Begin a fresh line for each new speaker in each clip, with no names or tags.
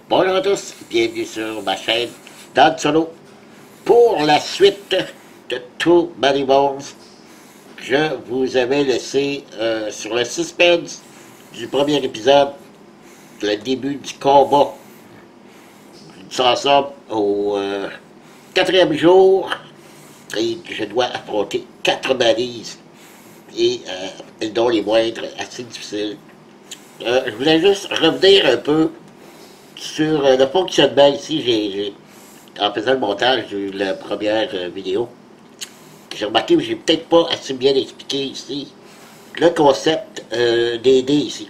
Bonjour à tous, bienvenue sur ma chaîne Dan Solo. Pour la suite de Too Many Bones, je vous avais laissé sur le suspense du premier épisode, le début du combat. Nous sommes ensemble au quatrième jour et je dois affronter 4 balises et dont les moindres assez difficiles. Je voulais juste revenir un peu sur le fonctionnement ici. En faisant le montage de la première vidéo, j'ai remarqué que j'ai peut-être pas assez bien expliqué ici le concept des dés ici.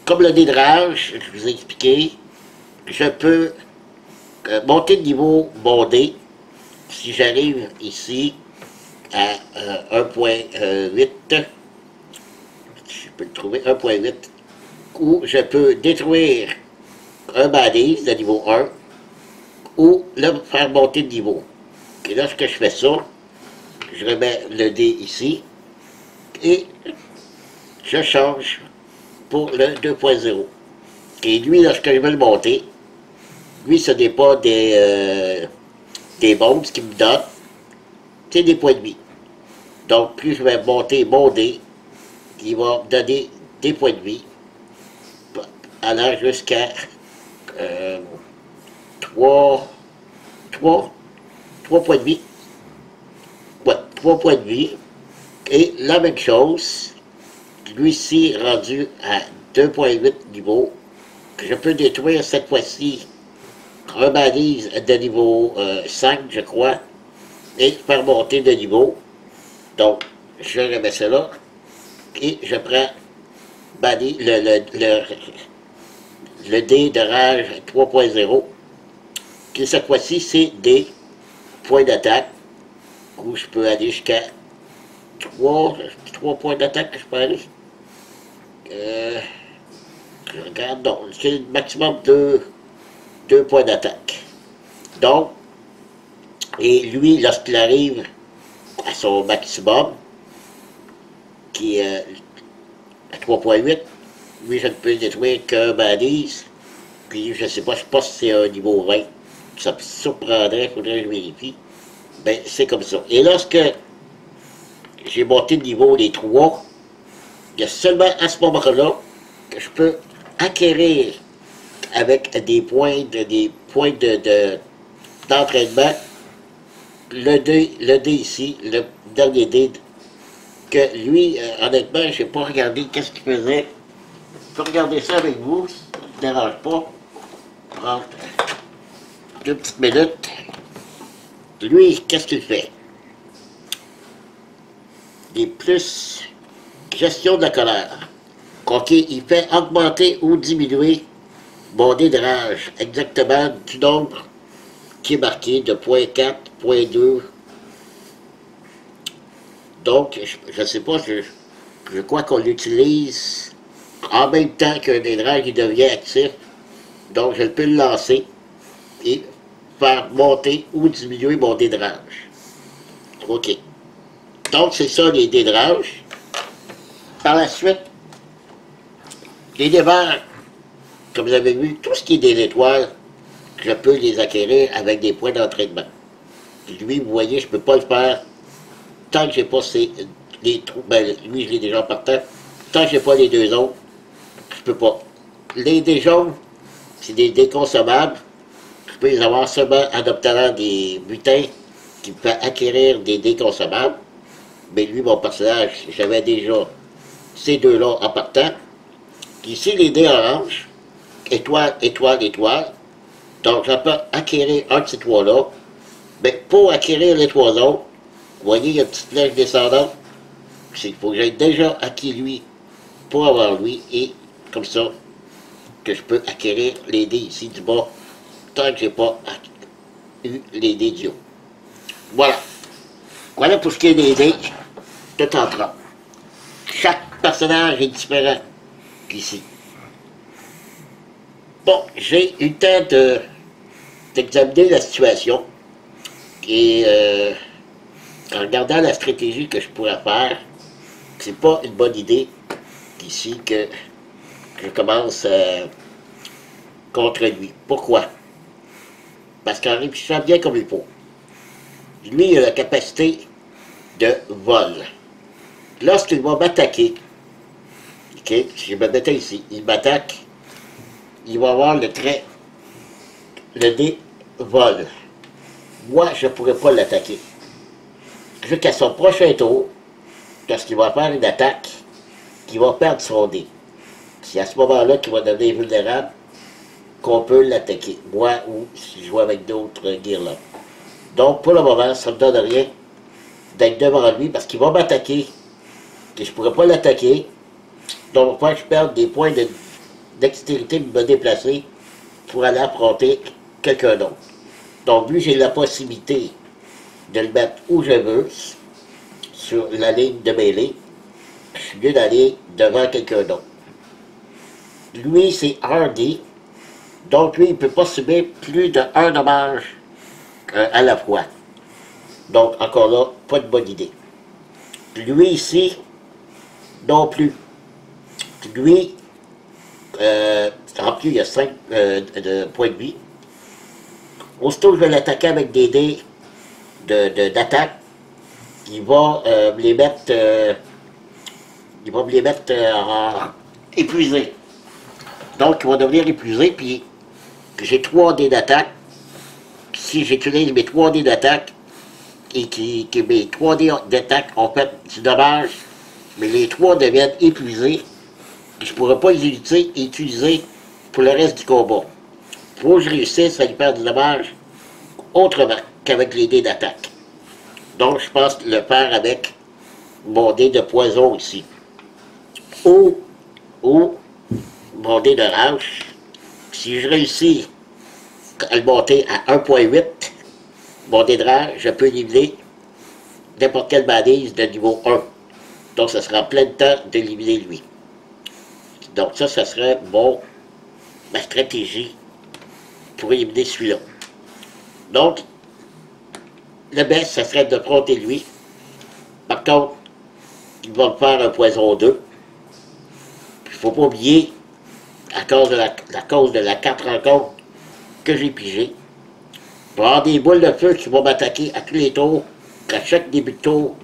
Comme le dé de rage, je vous ai expliqué, je peux monter de niveau mon dé si j'arrive ici à 1.8, je peux le trouver 1.8, où je peux détruire un balise de niveau 1 ou le faire monter de niveau. Et lorsque je fais ça, je remets le dé ici et je change pour le 2.0. Et lui, lorsque je veux le monter, lui, ce n'est pas des bombes qu'il me donne, c'est des points de vie. Donc, plus je vais monter mon dé, il va me donner des points de vie, allant jusqu'à 3 points de vie. Ouais, 3 points de vie. Et la même chose, lui-ci rendu à 2.8 niveau, que je peux détruire cette fois-ci un balise de niveau 5, je crois, et faire monter de niveau. Donc, je remets cela et je prends le dé de rage 3.0, qui cette fois-ci c'est des points d'attaque, où je peux aller jusqu'à 3 points d'attaque que je peux aller. Je regarde, non, c'est le maximum de 2 points d'attaque. Donc, et lui, lorsqu'il arrive à son maximum, qui est à 3.8, lui, je ne peux détruire qu'un balise, puis je sais pas, je pense que c'est un niveau 20. Ça me surprendrait, il faudrait que je vérifie. Ben, c'est comme ça. Et lorsque j'ai monté le niveau des 3, il y a seulement à ce moment-là que je peux acquérir avec des points d'entraînement le dé ici, le dernier dé, que lui, honnêtement, je n'ai pas regardé qu'est-ce qu'il faisait. Je peux regarder ça avec vous, ça ne me dérange pas. Prendre 2 petites minutes. Lui, qu'est-ce qu'il fait? Il est plus gestion de la colère. OK, il fait augmenter ou diminuer mon dé de rage, exactement du nombre qui est marqué de 0.4, 0.2. Donc, je ne sais pas, je crois qu'on l'utilise en même temps qu'un dé de rage qui devient actif. Donc, je peux le lancer et faire monter ou diminuer mon dé de rage. OK. Donc, c'est ça les dés de rage. Par la suite, les dés verts, comme vous avez vu, tout ce qui est des étoiles, je peux les acquérir avec des points d'entraînement. Lui, vous voyez, je ne peux pas le faire tant que j'ai pas les trous. Ben, lui, je l'ai déjà en partant. Tant que j'ai pas les deux autres, je peux pas. Les dés jaunes, c'est des dés consommables. Je peux les avoir seulement en obtenant des butins qui me fait acquérir des dés consommables. Mais lui, mon personnage, j'avais déjà ces deux-là en partant. Ici, les dés oranges, étoile, étoile, étoile. Donc, je peux acquérir un de ces trois-là. Mais pour acquérir les trois autres, vous voyez, il y a une petite flèche descendante. Il faut que j'aie déjà acquis lui pour avoir lui. Et comme ça, que je peux acquérir les dés ici du bas, tant que j'ai pas eu les dés du haut. Voilà. Voilà pour ce qui est des dés de Tantra. Chaque personnage est différent ici. Bon, j'ai eu le temps d'examiner la situation et en regardant la stratégie que je pourrais faire, c'est pas une bonne idée ici que je commence contre lui. Pourquoi? Parce qu'en réfléchissant bien comme il faut, lui, il a la capacité de vol. Lorsqu'il va m'attaquer, ok, si je me mettais ici, il m'attaque, il va avoir le trait, le dé vol. Moi, je ne pourrais pas l'attaquer. Jusqu'à son prochain tour, lorsqu'il va faire une attaque, qu'il va perdre son dé. C'est à ce moment-là qu'il va devenir vulnérable qu'on peut l'attaquer. Moi ou si je joue avec d'autres guerres-là. Donc, pour le moment, ça ne me donne rien d'être devant lui parce qu'il va m'attaquer. Et je ne pourrais pas l'attaquer. Donc, il va falloir que je perde des points de dextérité de me déplacer pour aller affronter quelqu'un d'autre. Donc, vu que j'ai la possibilité de le mettre où je veux, sur la ligne de mêlée, je suis mieux d'aller devant quelqu'un d'autre. Lui, c'est hardy. Donc, lui, il ne peut pas subir plus de 1 dommage à la fois. Donc, encore là, pas de bonne idée. Lui, ici, non plus. Lui, en plus, il y a 5 de points de vie. Aussitôt que je vais l'attaquer avec des dés d'attaque, il va me les mettre, épuisés. Donc, il va devenir épuisé, puis j'ai 3 dés d'attaque. Si j'utilise mes 3 dés d'attaque, et que mes 3 dés d'attaque ont fait du dommage, mais les 3 deviennent épuisés, je ne pourrai pas les utiliser pour le reste du combat. Il faut que je réussisse à lui faire du dommage autrement qu'avec les dés d'attaque. Donc, je pense le faire avec mon dé de poison ici. Ou mon dé de rage. Si je réussis à le monter à 1.8, mon dé de rage, je peux éliminer n'importe quelle balise de niveau 1. Donc, ça sera en plein temps d'éliminer lui. Donc, ça serait ma stratégie pour éliminer celui-là. Donc, le best, ça serait de affronter lui. Par contre, il va me faire un poison 2. Il ne faut pas oublier, à cause de la 4 rencontres que j'ai pigé, il va y avoir des boules de feu qui vont m'attaquer à tous les tours, à chaque début de tour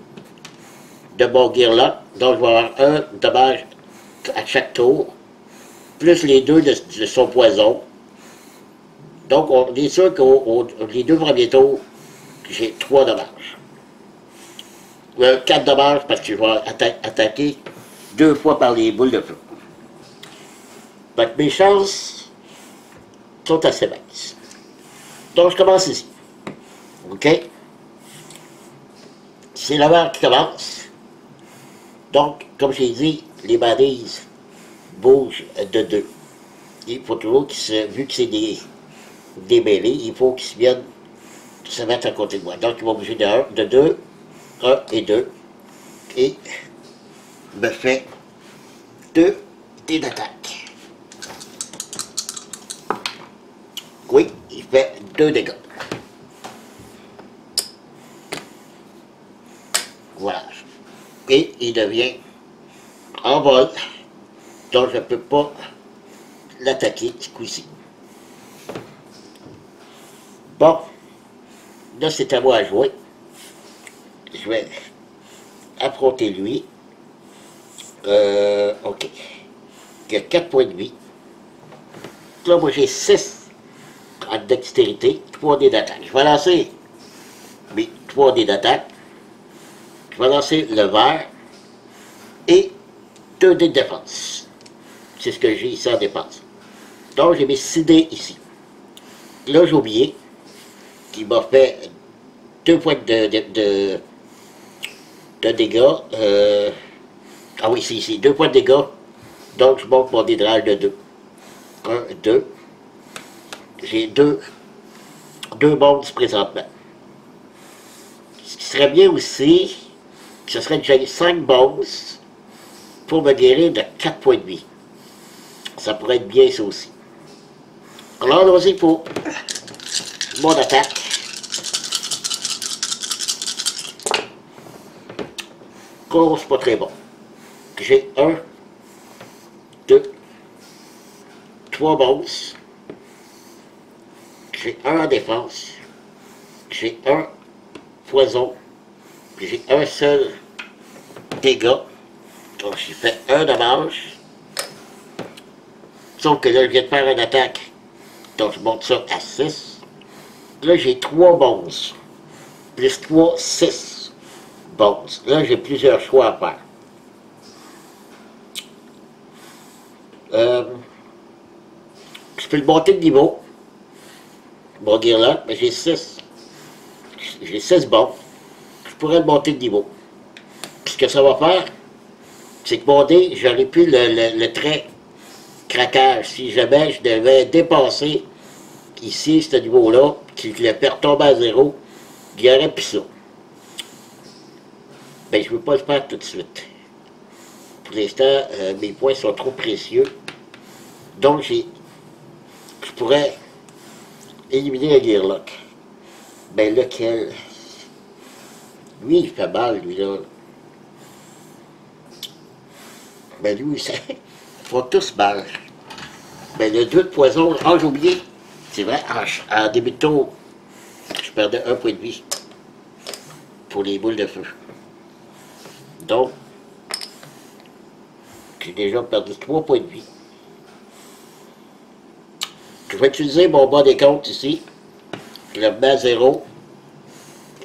de mon Gearlock. Donc, je vais avoir un dommage à chaque tour, plus les 2 de son poison. Donc, on est sûr que les 2 premiers tours, j'ai 3 dommages. 4 dommages parce que je vais attaquer 2 fois par les boules de feu. Donc, mes chances sont assez minces. Donc, je commence ici. OK? C'est l'avant qui commence. Donc, comme j'ai dit, les balises bougent de 2. Il faut toujours vu que c'est des mêlées, il faut qu'ils viennent se mettre à côté de moi. Donc, ils vont bouger de 2, 1 et 2. Et me fait 2 dés d'attaque. Oui, il fait 2 dégâts. Voilà. Et il devient en vol. Donc, je ne peux pas l'attaquer ce coup-ci. Bon, là, c'est à moi à jouer. Je vais affronter lui. OK. Il y a 4 points de vie. Là, moi, j'ai 6 en dextérité, 3 dés d'attaque. Je vais lancer mes 3 dés d'attaque. Je vais lancer le vert et 2 dés de défense. C'est ce que j'ai ici en défense. Donc, j'ai mes 6 dés ici. Là, j'ai oublié qu'il m'a fait 2 points de dégâts. Ah oui, c'est ici, 2 points de dégâts. Donc, je monte mon dé de rage de 2. 1, 2. J'ai 2 monstres présentement. Ce qui serait bien aussi, ce serait que j'aille 5 monstres pour me guérir de 4 points de vie. Ça pourrait être bien, ça aussi. Alors, allons-y pour mon attaque. Oh, c'est pas très bon. J'ai 1, 2, 3 monstres. j'ai un en défense, j'ai un poison, puis j'ai un seul dégât. Donc j'ai fait un dommage. Sauf que là, je viens de faire une attaque. Donc je monte ça à 6. Là, j'ai 3 bonus. Plus 3, 6 bonus. Là, j'ai plusieurs choix à faire. Je peux le monter de niveau. Mon guirlande, mais j'ai 6. J'ai 6 bons. Je pourrais le monter de niveau. Puis ce que ça va faire, c'est que mon dé, j'aurais pu le trait craquage. Si jamais je devais dépasser ici, ce niveau-là, qu'il le fait retomber à 0, il y aurait plus ça. Ben, je ne veux pas le faire tout de suite. Pour l'instant, mes points sont trop précieux. Donc, je pourrais éliminer le Gearlock. Ben, lequel? Lui, il fait mal, lui, là. Ben, lui, ça... Ils font tous mal. Ben, le 2 de poison... Ah, j'ai oublié. C'est vrai, en début de tour, je perdais 1 point de vie pour les boules de feu. Donc, j'ai déjà perdu 3 points de vie. Je vais utiliser mon bas des comptes ici. Je le mets à 0.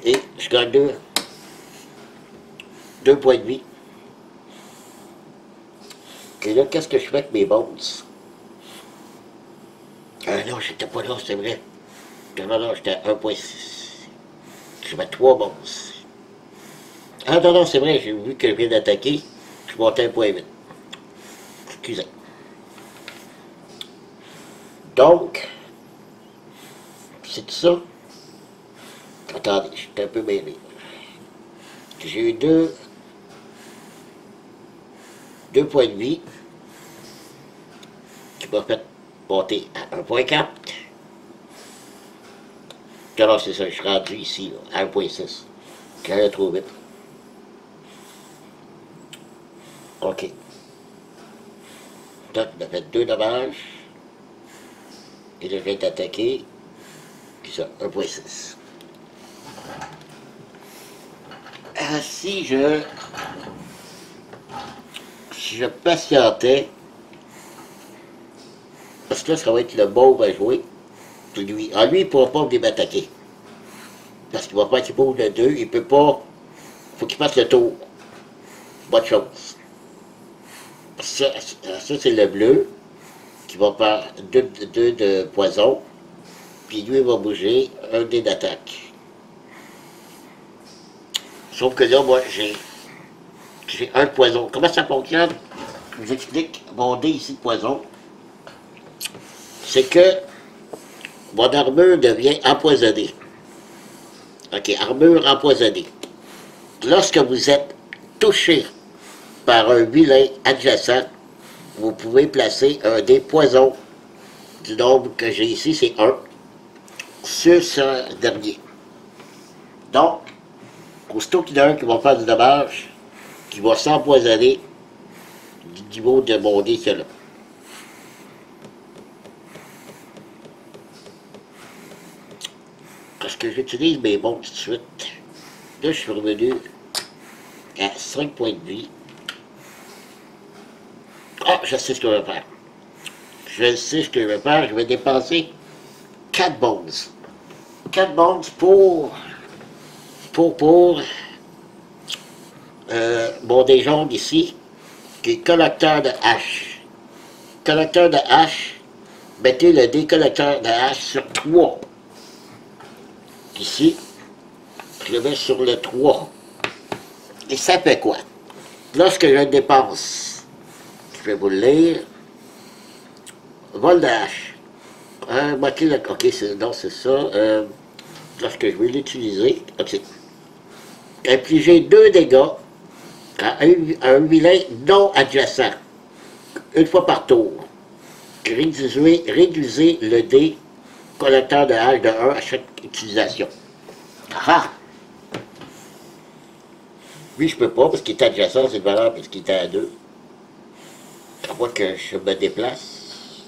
Et je gagne 2 points de vie. Et là, qu'est-ce que je fais avec mes bones? Non, j'étais pas là, c'est vrai. Non, j'étais à 1.6. Je mets 3 bones. Ah non, c'est vrai, j'ai vu que je viens d'attaquer. Je montais 1.8. Excusez. Donc, c'est tout ça. Attendez, je suis un peu mêlé. J'ai eu 2 points de vie qui m'a fait monter à 1.4. Alors c'est ça, je suis rendu ici, là, à 1.6. J'allais trop vite. OK. Donc, il a fait 2 dommages. Et là, je viens d'attaquer. Puis ça, 1.6. Si je patientais, parce que là, ça va être le mauve à jouer. Lui, lui, il ne pourra pas venir m'attaquer. Parce qu'il va faire qu'il bouge le 2, il peut pas. Il faut qu'il fasse le tour. Bonne chose. Ça c'est le bleu qui va faire 2 de poison. Puis lui, il va bouger 1 dé d'attaque. Sauf que là, moi, j'ai 1 de poison. Comment ça fonctionne? Je vous explique mon dé ici de poison. C'est que mon armure devient empoisonnée. OK, armure empoisonnée. Lorsque vous êtes touché par un vilain adjacent, vous pouvez placer un dé poison du nombre que j'ai ici, c'est 1, sur ce dernier. Donc, aussitôt qu'il y en a un qui va faire du dommage, qui va s'empoisonner du niveau de mon dé qu'il y a là. Parce que j'utilise mes bons tout de suite. Là, je suis revenu à 5 points de vie. Ah, je sais ce que je vais faire. Je sais ce que je vais faire. Je vais dépenser 4 bones. 4 bones pour mon dé jaune ici, qui est collecteur de hache. Collecteur de hache, mettez le dé collecteur de hache sur 3. Ici, je le mets sur le 3. Et ça fait quoi? Lorsque je dépense, je vais vous le lire, vol de hache. OK, non, c'est ça. Lorsque je vais l'utiliser, OK. Infliger 2 dégâts à un vilain non adjacent, une fois par tour. Réduisez le dé collecteur de hache de 1 à chaque utilisation. Ah! Lui, je peux pas, parce qu'il est adjacent, c'est une valeur, parce qu'il était à 2. À moins que je me déplace.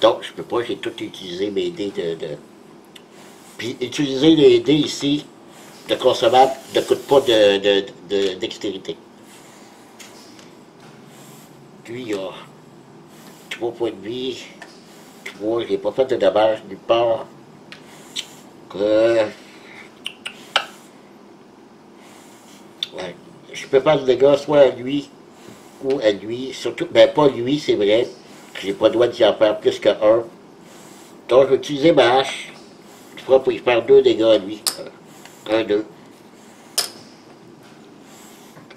Donc, je peux pas, j'ai tout utilisé mes dés Puis, utiliser les dés ici, de consommables, ne coûte pas de dextérité. Lui, il a 3 points de vie. 3, j'ai pas fait de dommages nulle part. Ouais. Je peux faire le dégât soit à lui ou à lui. Surtout, ben pas lui, c'est vrai. J'ai pas le droit d'y en faire plus que un. Donc, je vais utiliser ma hache. Je pourrais pour y faire 2 dégâts à lui. 1, 2.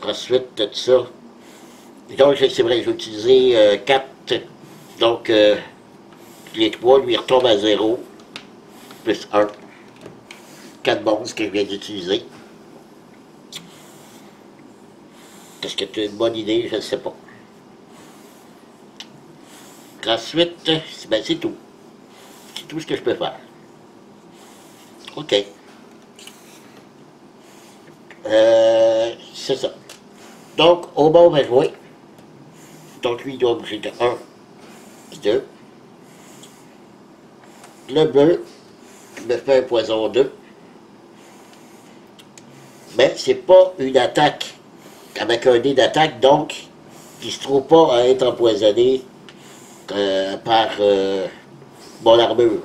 Ensuite de ça. Donc, c'est vrai, je vais utiliser 4. Donc, les 3 lui retombent à 0. Plus 1. 4 monstres que je viens d'utiliser. Est-ce que c'est une bonne idée? Je ne sais pas. Ensuite, ben, c'est tout. C'est tout ce que je peux faire. OK. C'est ça. Donc, au bas, on va jouer. Donc, lui, il doit bouger de 1, 2. Le bleu me fait un poison 2. Mais c'est pas une attaque avec un dé d'attaque, donc il ne se trouve pas à être empoisonné par mon armure.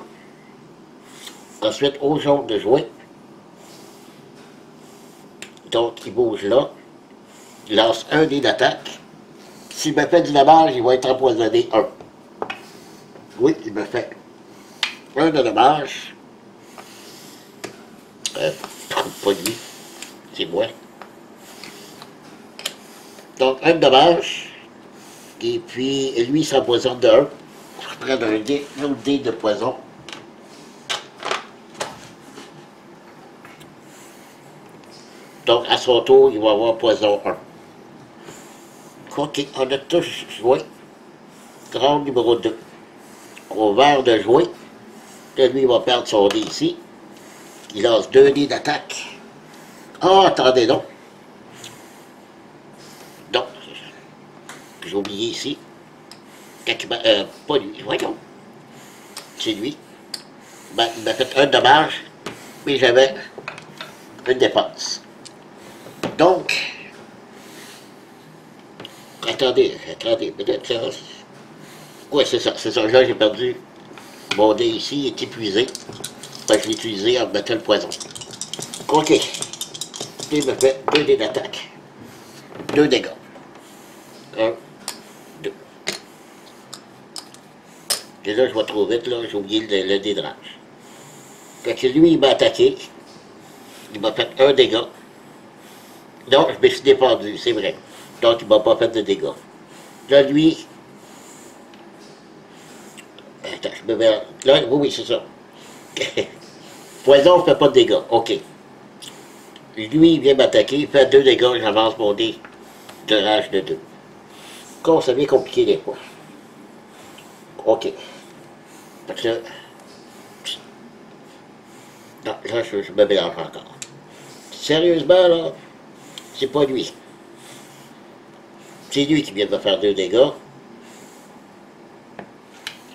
Ensuite, au jaune de jouer. Donc, il bouge là. Il lance un dé d'attaque. S'il me fait du dommage, il va être empoisonné 1. Oui, il me fait 1 de dommage. Pas lui. C'est moi. Donc, 1 de dommage. Et puis, lui, il s'empoisonne de 1. Je prends un autre dé de poison. Donc, à son tour, il va avoir poison 1. OK, on a tous joué. Round numéro 2. Au vert de jouer. Là, lui, il va perdre son dé ici. Il lance 2 dés d'attaque. Ah, attendez, non. Non. J'ai oublié ici. Pas lui, voyons. C'est lui. Ben, il m'a fait un dommage, mais j'avais une défense. Donc, attendez, peut-être ça. Oui, c'est ça, là, j'ai perdu. Mon dé ici, il est épuisé. Fait que je l'ai utilisé en mettant le poison. OK. Il me fait 2 dés d'attaque. 2 dégâts. 1, 2. Déjà, je vais trop vite, là, j'ai oublié le dé de rage. Fait que lui, il m'a attaqué. Il m'a fait 1 dégât. Non, je me suis défendu, c'est vrai. Donc, il m'a pas fait de dégâts. Là, lui... Attends, je me mets... Là, oui, c'est ça. Poison ne fait pas de dégâts. OK. Lui, il vient m'attaquer, il fait 2 dégâts, j'avance mon dé de rage de 2. Comme ça devient compliqué des fois. OK. Fait que là... Non, là, je me mélange encore. Sérieusement, là, c'est pas lui. C'est lui qui vient de me faire 2 dégâts.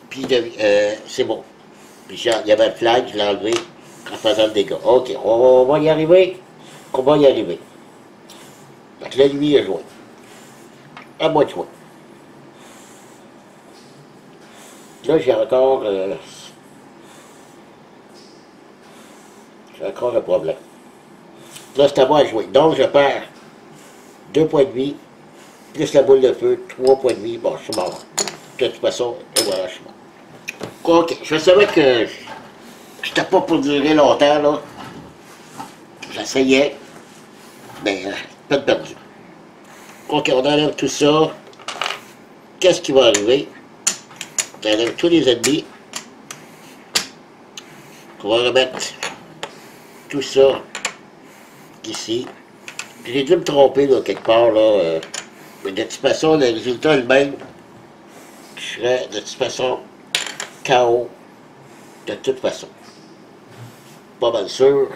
Puis, c'est bon. Puis, il y avait le flag, je l'ai enlevé en faisant le dégât. OK, on va y arriver. On va y arriver. Fait que là, lui, il a joué. À moi de jouer. Là, j'ai encore un problème. Là, c'est à moi de jouer. Donc, je perds 2 points de vie, plus la boule de feu, 3 points de vie. Bon, je suis mort. De toute façon, et voilà, je suis mort. OK, je savais que j'étais pas pour durer longtemps, là. J'essayais, mais pas de perdu. OK, on enlève tout ça. Qu'est-ce qui va arriver? On enlève tous les ennemis. On va remettre tout ça ici. J'ai dû me tromper, là, quelque part, là. Mais de toute façon, le résultat est le même. Je serais, de toute façon, KO. De toute façon. Pas mal sûr.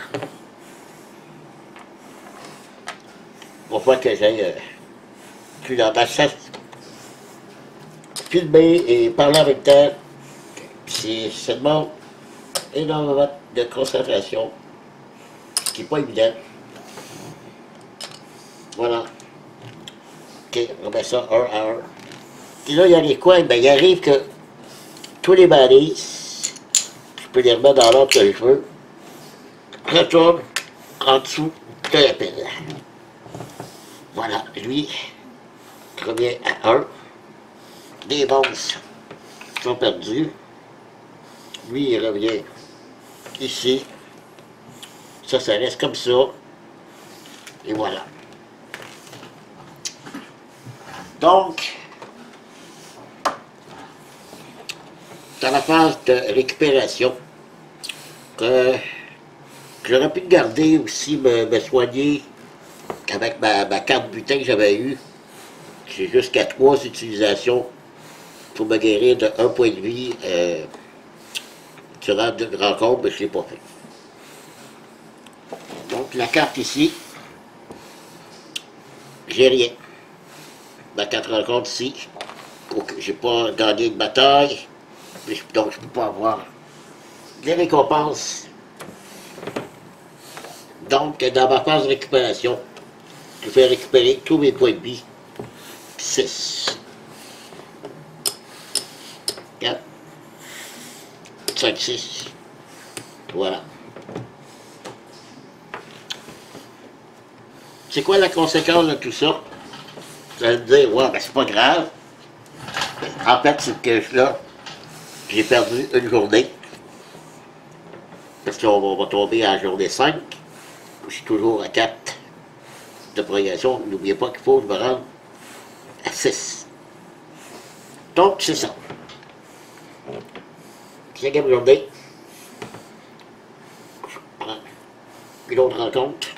Pour pas que j'aille plus dans ma chasse. Filmer et parler en même temps. Ça demande énormément de concentration, ce qui n'est pas évident. Voilà. OK, on met ça 1 à 1. Et là, il arrive quoi? Ben, il arrive que tous les balises, je peux les remettre dans l'ordre que je veux, retournent en dessous de la pile. Voilà, lui, revient à 1. Les bases sont perdues. Lui, il revient ici. Ça reste comme ça. Et voilà. Donc, dans la phase de récupération, j'aurais pu garder aussi, me soigner avec ma carte butin que j'avais eue. J'ai jusqu'à 3 utilisations pour me guérir de 1 point de vie durant une rencontre, mais je ne l'ai pas fait. Donc, la carte ici, j'ai rien. Ma carte rencontre ici, j'ai pas gagné de bataille, donc je ne peux pas avoir les récompenses. Donc, dans ma phase de récupération, je vais récupérer tous mes points de vie. 6, 4, 5, 6. Voilà. C'est quoi la conséquence de tout ça? Vous allez me dire, ouais, ben c'est pas grave. En fait, c'est que là, j'ai perdu une journée. Parce qu'on va tomber à la journée 5. Je suis toujours à 4 de progression. N'oubliez pas qu'il faut que je me rende à 6. Donc, c'est ça. 5e journée. Je prends une autre rencontre.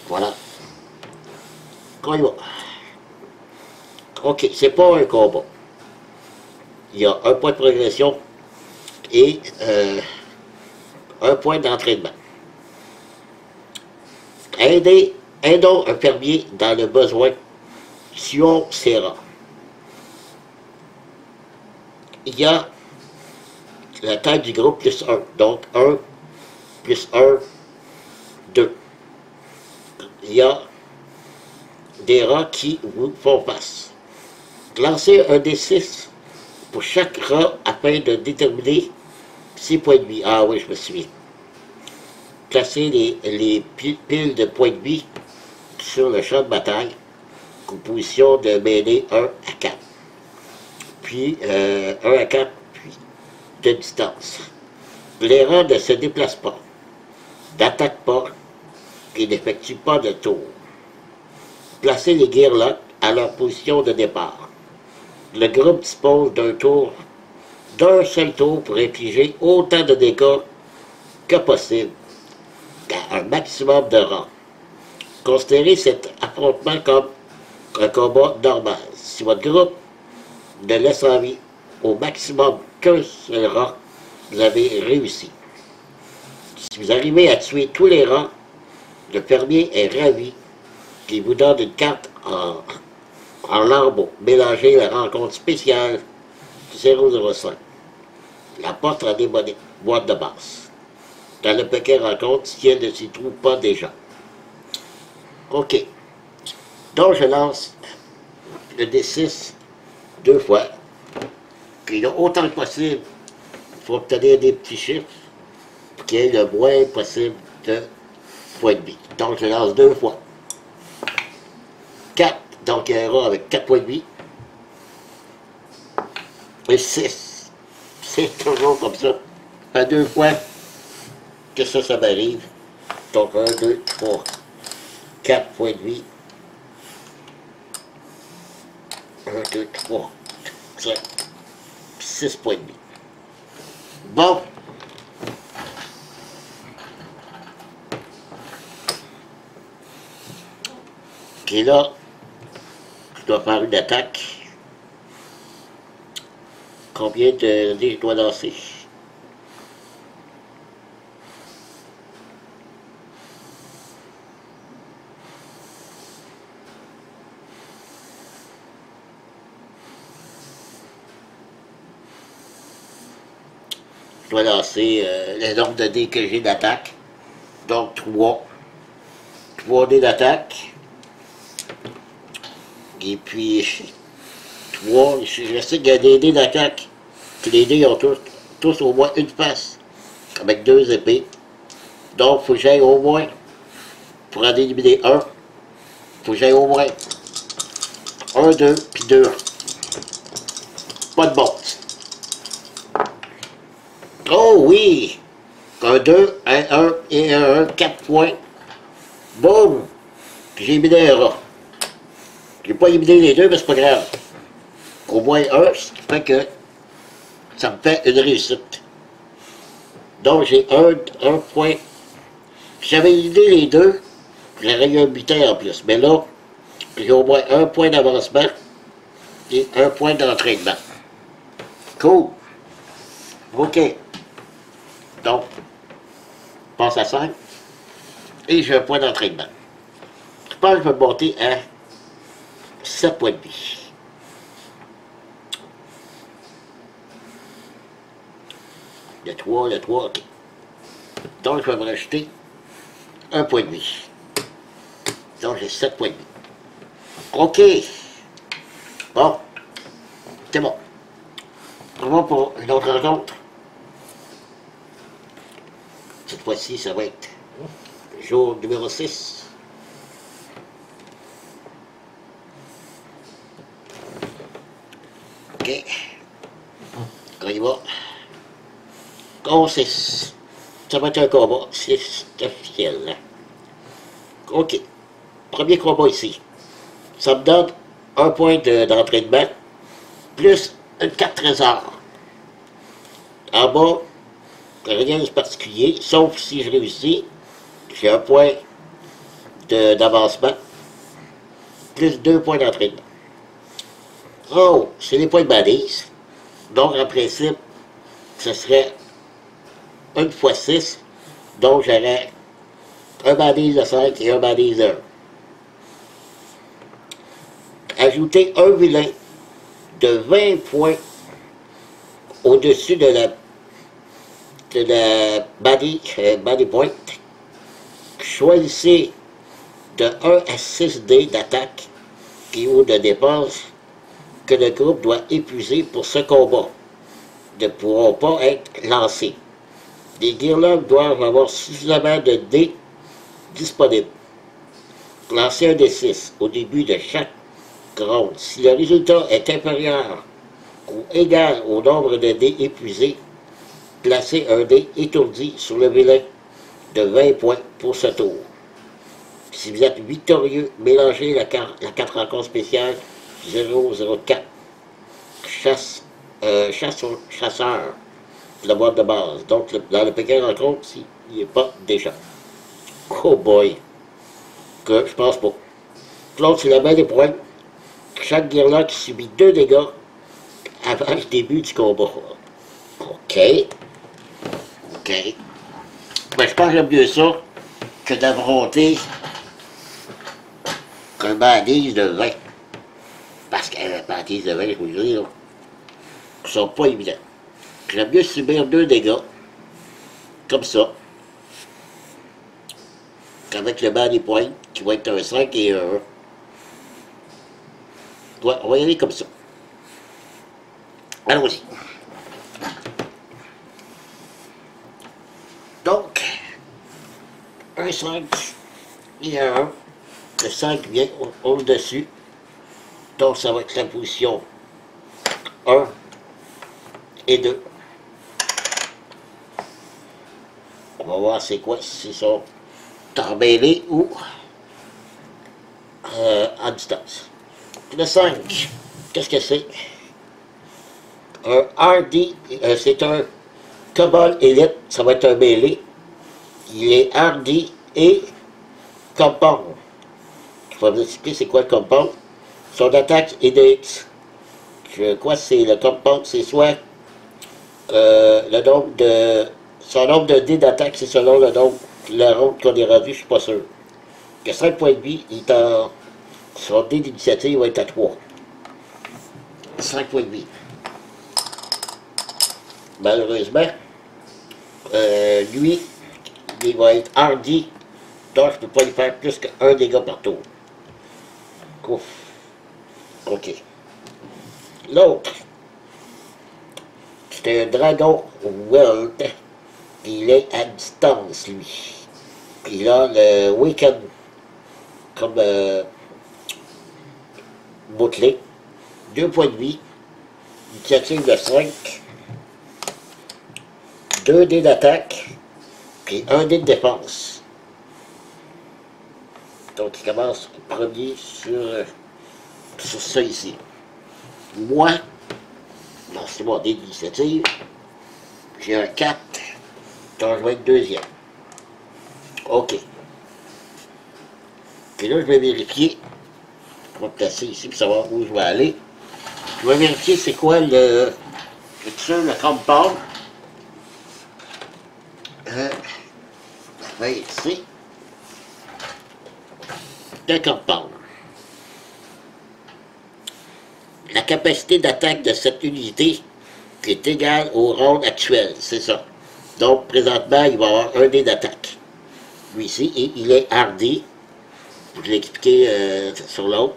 Voilà. On y va. OK, c'est pas un combat. Il y a un point de progression et un point d'entraînement. Aidons un fermier dans le besoin, Sion Serra. Il y a la taille du groupe plus 1, donc 1 plus 1, 2. Il y a des rats qui vous font face. Lancez un D6 pour chaque rat afin de déterminer ses points de vie. Ah oui, je me souviens. Placez les piles de points de vie sur le champ de bataille, composition de mêlée 1 à 4. Puis 1 à 4, puis de distance. Les rats ne se déplacent pas, n'attaquent pas et n'effectuent pas de tour. Placez les guirlands à leur position de départ. Le groupe dispose d'un seul tour pour infliger autant de dégâts que possible à un maximum de rangs. Considérez cet affrontement comme un combat normal. Si votre groupe ne laisse en vie au maximum qu'un seul rang, vous avez réussi. Si vous arrivez à tuer tous les rangs, le fermier est ravi et vous donne une carte en lambeaux. Mélangez la rencontre spéciale 005. La porte en démonique, boîte de base. Dans le paquet rencontre, si elle ne s'y trouve pas déjà. OK. Donc, je lance le D6 2 fois. Puis là, autant que possible, il faut obtenir des petits chiffres pour qu'il y ait le moins possible de points de vie. Donc, je lance 2 fois. 4. Donc, il y a un rat avec 4 points de vie. Et 6. C'est toujours comme ça. À 2 fois que ça m'arrive. Donc, 1, 2, 3, 4 points de vie. 1, 2, 3, 5, 6 points de vie. Bon. Et là, je dois faire une attaque. Combien de dés je dois lancer? dois lancer le nombre de dés que j'ai d'attaque. Donc 3. 3 dés d'attaque. Et puis 3. Je sais qu'il y a des dés d'attaque. Les dés ont tous au moins une face. Avec 2 épées. Donc il faut que j'aille au moins, pour en éliminer un, il faut que j'aille au moins 1, 2, puis 2. Pas de bon. Oh oui! Un 2, un 1 et un 1, 4 points. Boum! Puis j'ai éliminé un rat. J'ai pas éliminé les deux, mais c'est pas grave. Au moins un, ce qui fait que ça me fait une réussite. Donc j'ai un point. Si j'avais éliminé les deux, j'aurais eu un butin en plus. Mais là, j'ai au moins un point d'avancement et un point d'entraînement. Cool! OK. Donc, je passe à 5. Et j'ai un point d'entraînement. Je pense que je vais monter à 7 points de vie. Le 3, OK. Donc, je vais me rajouter un point de vie. Donc, j'ai 7 points de vie. OK. Bon. C'est bon. On va pour une autre rencontre. Cette fois-ci, ça va être jour numéro 6. OK. On y va. Combat 6. Ça va être un combat 6 officiel. OK. Premier combat ici. Ça me donne un point d'entraînement, plus une carte trésor. En bas, rien de particulier, sauf si je réussis, j'ai un point d'avancement, plus 2 points d'entraînement. Oh, c'est les points de balise. Donc, en principe, ce serait 1 fois 6. Donc, j'aurais un balise de 5 et un balise de 1. Ajouter un vilain de 20 points au-dessus de la body point. Choisissez de 1 à 6 dés d'attaque et ou de dépense que le groupe doit épuiser pour ce combat. Ne pourront pas être lancés. Les guirlandes doivent avoir suffisamment de dés disponibles. Lancez un des 6 au début de chaque ronde. Si le résultat est inférieur ou égal au nombre de dés épuisés, placez un dé étourdi sur le vilain de 20 points pour ce tour. Si vous êtes victorieux, mélangez la carte rencontre spéciale 004. Chasseur. La boîte de base. Donc, dans le Pékin rencontre, il n'y a pas déjà. Oh boy! Que je pense pas. L'autre, c'est la main des points. Chaque guirlande qui subit 2 dégâts avant le début du combat. OK. OK. Ben, je pense que j'aime mieux ça que d'affronter un bandit de 20. Parce que les bandits de 20, je vous le dis, là, ne sont pas évidents. J'aime mieux subir 2 dégâts, comme ça, qu'avec le bandit point, qui va être un 5 et un 1. Ouais, on va y aller comme ça. Allons-y. Donc, un 5 et un 1. Le 5 vient au-dessus. Donc, ça va être la position 1 et 2. On va voir c'est quoi, si ils sont emmêlés ou à distance. Le 5, qu'est-ce que c'est? Un hardy, c'est un Cobalt Elite, ça va être un mêlé. Il est hardy et compound. Je vais vous expliquer c'est quoi le compound. Son attaque est de X. Je crois que c'est le compound, c'est soit le nombre de. Son nombre de dés d'attaque, c'est selon le nombre, la ronde qu'on est rendu, je suis pas sûr. Il a 5 points de vie, il est en. Son dé d'initiative va être à 3. 5 points de vie. Malheureusement, lui, il va être hardy, donc je ne peux pas lui faire plus qu'un dégât par tour. Ouf. Ok. L'autre, c'est un dragon Weld. Il est à distance, lui. Il a le Weekend comme mot-clé. 2 points de vie. Initiative de 5. 2 dés d'attaque. Puis 1 dé de défense. Donc il commence premier sur ça ici. Moi, non, c'est mon dé d'initiative. J'ai un 4. Donc je vais être deuxième. OK. Puis là, je vais vérifier. Je vais me placer ici pour savoir où je vais aller. Je vais vérifier c'est quoi le compound. Ça va être ici. Le compound. La capacité d'attaque de cette unité est égale au round actuel, c'est ça. Donc, présentement, il va avoir un dé d'attaque. Lui ici, et il est hardy. Je l'ai expliqué sur l'autre.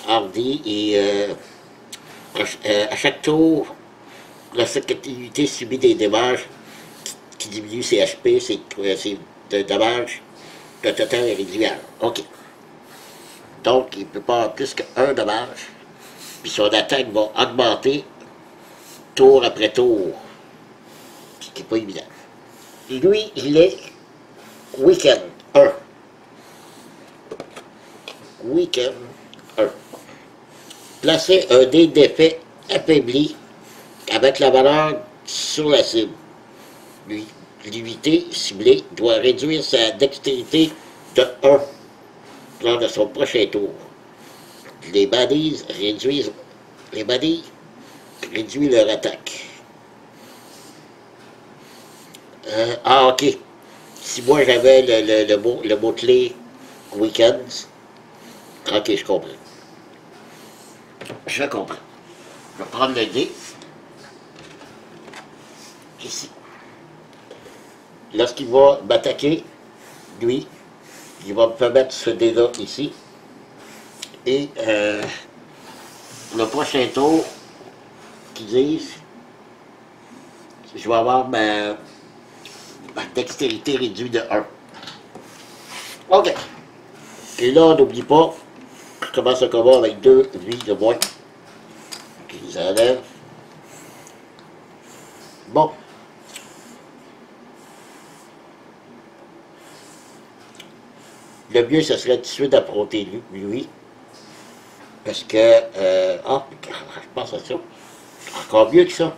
Hardy et à chaque tour, lorsque cette unité subit des dommages qui diminuent ses HP, ses dommages, le total est réduit à 1. OK. Donc, il ne peut pas avoir plus qu'un dommage. Puis son attaque va augmenter tour après tour. Ce qui n'est pas évident. Lui, il est Weekend 1. Weekend 1. Placez un dé d'effet affaibli avec la valeur sur la cible. L'unité ciblée doit réduire sa dextérité de 1 lors de son prochain tour. Les baddies réduisent leur attaque. OK. Si moi j'avais le mot-clé Weekends, OK, je comprends. Je comprends. Je vais prendre le dé. Ici. Lorsqu'il va m'attaquer, lui, il va me mettre ce dé-là ici. Et le prochain tour, qu'ils disent, je vais avoir ma dextérité réduite de 1. OK. Et là, on n'oublie pas, je commence le combat avec 2 vies de moins. Je les enlève. Bon. Le mieux, ce serait tout de suite d'affronter lui. Parce que, je pense à ça. Encore mieux que ça.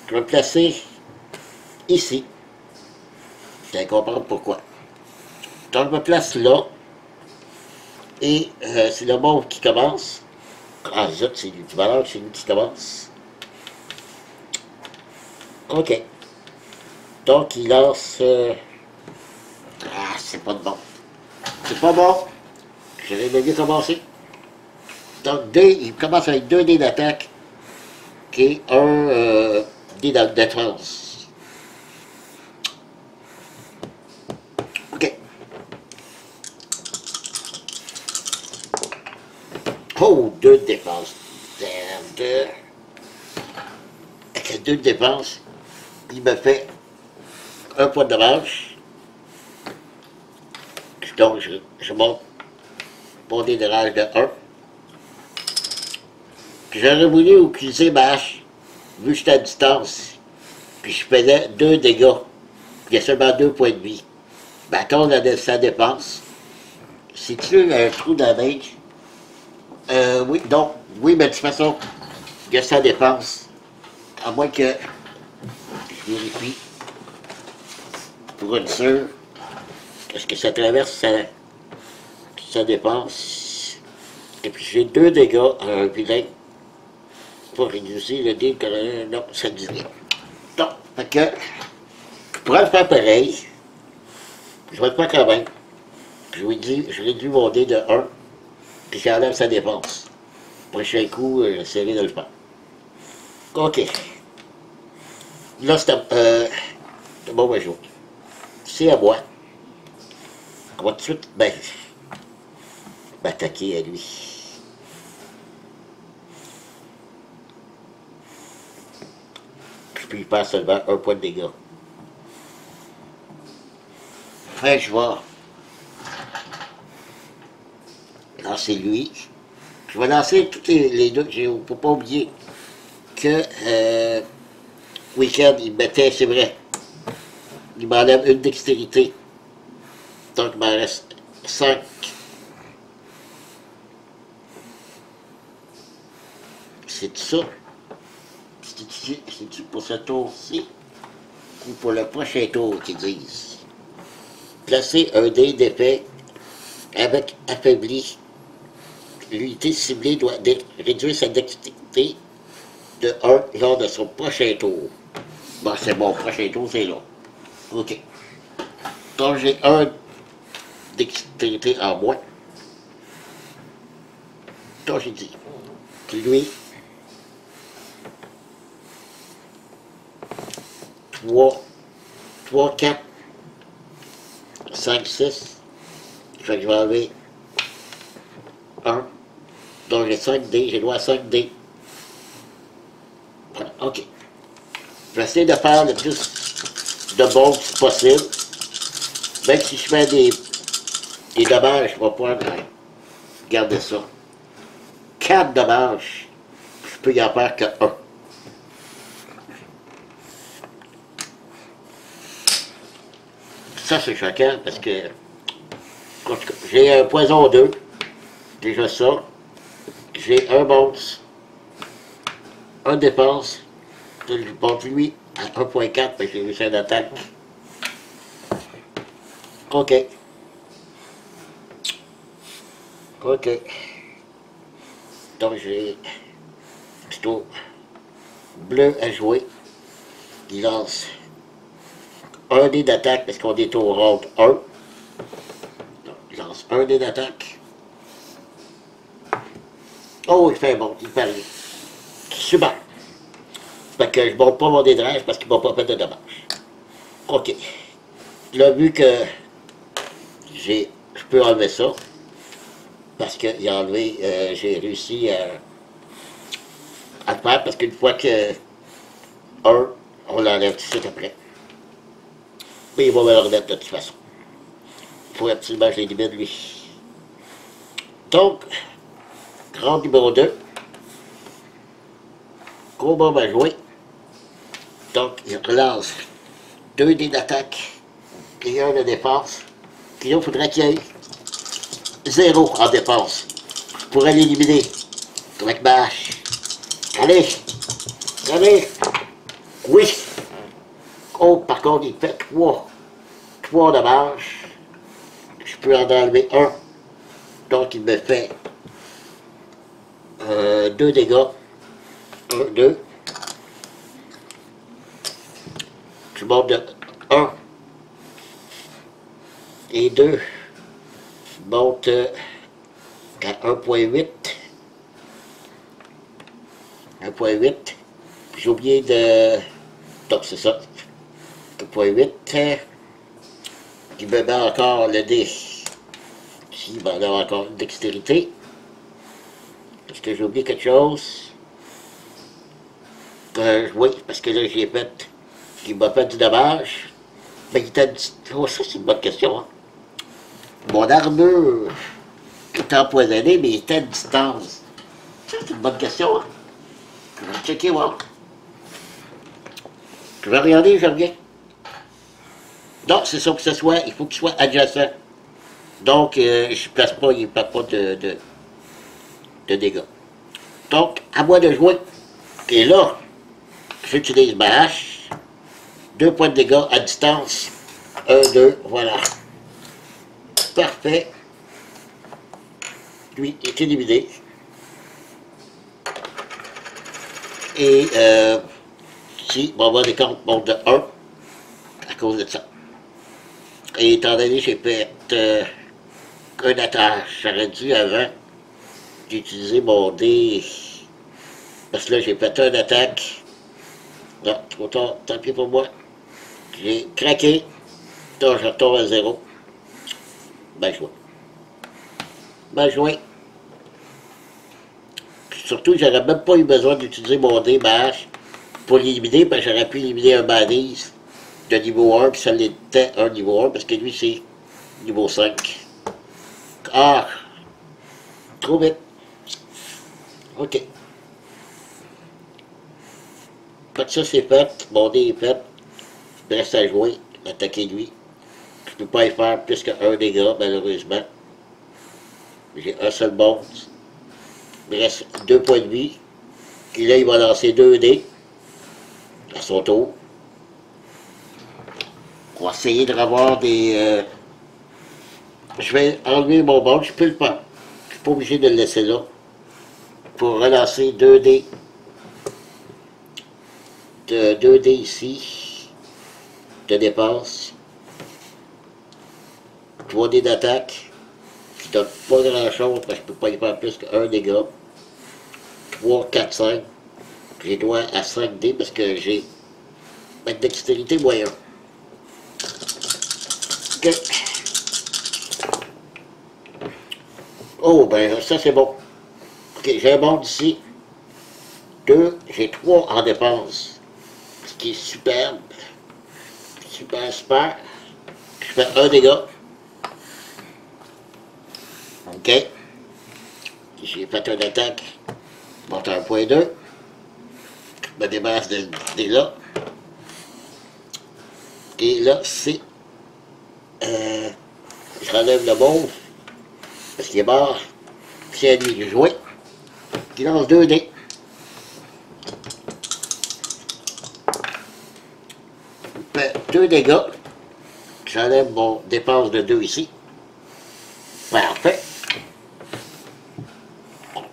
Je vais me placer ici. Vous allez comprendre pourquoi. Donc, je me place là. Et c'est le monde qui commence. Ah, zut, c'est lui qui valeur, c'est lui qui commence. OK. Donc, il lance... c'est pas de bon. C'est pas bon. J'aurais bien commencer. Donc, il commence avec 2 dés d'attaque et un dé de défense. OK. Oh, 2 de défense. Avec les 2 de défense, il me fait 1 point de dommage. Donc, je monte mon dé de rage de 1. Puis j'aurais voulu utiliser ma hache, vu que j'étais à distance. Puis je faisais 2 dégâts. Puis il y a seulement 2 points de vie. Ben, quand on a sa défense, si tu as un trou damage, oui, donc, oui, mais de toute façon, il y a sa défense. À moins que je vérifie pour être sûr. Est-ce que ça traverse sa défense? Et puis j'ai 2 dégâts à un vilain. Pour réduire le dé, non, ça dit rien. Donc, fait que, je pourrais le faire pareil. Je vais le faire quand même. Je réduis mon dé de 1, puis j'enlève sa défense. Prochain coup, j'essaierai de le faire. OK. Là, c'est bon, jour. C'est à moi. On va tout de suite m'attaquer à lui. Puis il passe seulement un point de dégâts. Après, je vais lancer lui. Je vais lancer tous les deux. Il ne faut pas oublier que Weekend, il mettait, c'est vrai, il m'enlève une dextérité. Donc, il m'en reste 5. C'est ça. C'est-tu pour ce tour-ci ou pour le prochain tour qu'ils disent? Placer un dé d'effet avec affaibli. L'unité ciblée doit réduire sa dextérité de 1 lors de son prochain tour. Bon, c'est bon, prochain tour, c'est là. OK. Donc, j'ai 1 dextérité en moins. Donc, j'ai dit. Puis lui, 3, 4, 5, 6. Fait que je vais enlever 1. Donc j'ai 5 dés, j'ai droit à 5 dés. Voilà, ok. Je vais essayer de faire le plus de bombes possible. Même si je fais des dommages, je vais pouvoir garder ça. 4 dommages, je peux y en faire que 1. Ça c'est choquant parce que j'ai un poison 2, déjà ça. J'ai un bounce, un défense. Je monte lui à 1.4 parce que j'ai réussi une attaque. OK. OK. Donc j'ai plutôt bleu à jouer. Il lance un dé d'attaque parce qu'on est au round 1. Donc, il lance un dé d'attaque. Oh, il fait bon, il fait rien. Super. Fait que je ne monte pas mon dé de rage parce qu'il ne m'a pas fait de dommages. OK. Là, vu que je peux enlever ça, parce qu'il a enlevé, j'ai réussi à le faire, parce qu'une fois que on l'enlève tout de suite après. Mais il va me le remettre de toute façon. Il faut absolument que je l'élimine, lui. Donc, grand numéro 2. Combat va jouer. Donc, il relance 2 dés d'attaque et 1 de défense. Puis là, il faudrait qu'il y ait 0 en défense. Je pourrais l'éliminer avec ma hache. Allez! Allez! Oui! Oh, par contre, il fait 3 dommages. Je peux en enlever 1. Donc, il me fait 2 dégâts. 1, 2. Je monte de 1 et 2. Je monte à 1.8. 1.8. J'ai oublié de... Donc, c'est ça. 1.8. Il me met encore le dé. Il m'en a encore une dextérité. Est-ce que j'ai oublié quelque chose? Oui, parce que là, j'ai fait... Il m'a fait du dommage. Mais il était... Oh, ça, c'est une bonne question, hein. Mon armure était empoisonnée, mais il était à distance. Ça, c'est une bonne question, hein. Je vais checker, voir. Je vais regarder, je reviens. Non, c'est ça que ce soit, il faut qu'il soit adjacent. Donc, je ne place pas, il ne fait pas de dégâts. Donc, à moi de jouer. Et là, j'utilise ma hache. 2 points de dégâts à distance. 1, 2, voilà. Parfait. Lui est éliminé. Et si, on va avoir des comptes montent de 1 à cause de ça. Et étant donné que j'ai fait un attaque, j'aurais dû avant d'utiliser mon dé. Parce que là, j'ai fait un attaque Non, trop tard, tant pis pour moi. J'ai craqué. Donc, je retourne à zéro. Ben joué. Ben joué. Surtout, j'aurais même pas eu besoin d'utiliser mon dé, ma hache, pour l'éliminer, parce que j'aurais pu éliminer un banise de niveau 1, puis ça l'était un niveau 1, parce que lui, c'est niveau 5. Ah! Trop vite. OK. Fait que ça, c'est fait. Mon dé est fait. Il me reste à jouer, attaquer lui. Je peux pas y faire plus qu'un dégât, malheureusement. J'ai un seul bon. Il me reste 2 points de vie. Et là, il va lancer 2 dés à son tour. On va essayer de revoir des... Je vais enlever mon bon, je peux le faire. Je suis pas obligé de le laisser là. Pour relancer 2 dés. 2 dés ici. De dépense. 3 dés d'attaque. Qui ne donne pas grand chose parce que je peux pas y faire plus qu'un dégât. 3, 4, 5. J'ai droit à 5 dés parce que j'ai ma dextérité moyen. OK. Oh, ben ça c'est bon. OK, j'ai un bon ici. 2, j'ai 3 en dépense. Ce qui est superbe. Super, super. Je fais un dégât. OK. J'ai fait une attaque. Monte un point 2. Je me débarrasse de là. Et là, c'est... je relève le mauve. Parce qu'il est mort. C'est à lui de jouer. Il lance 2 dés. Il fait 2 dégâts. J'enlève mon dépense de 2 ici. Parfait. On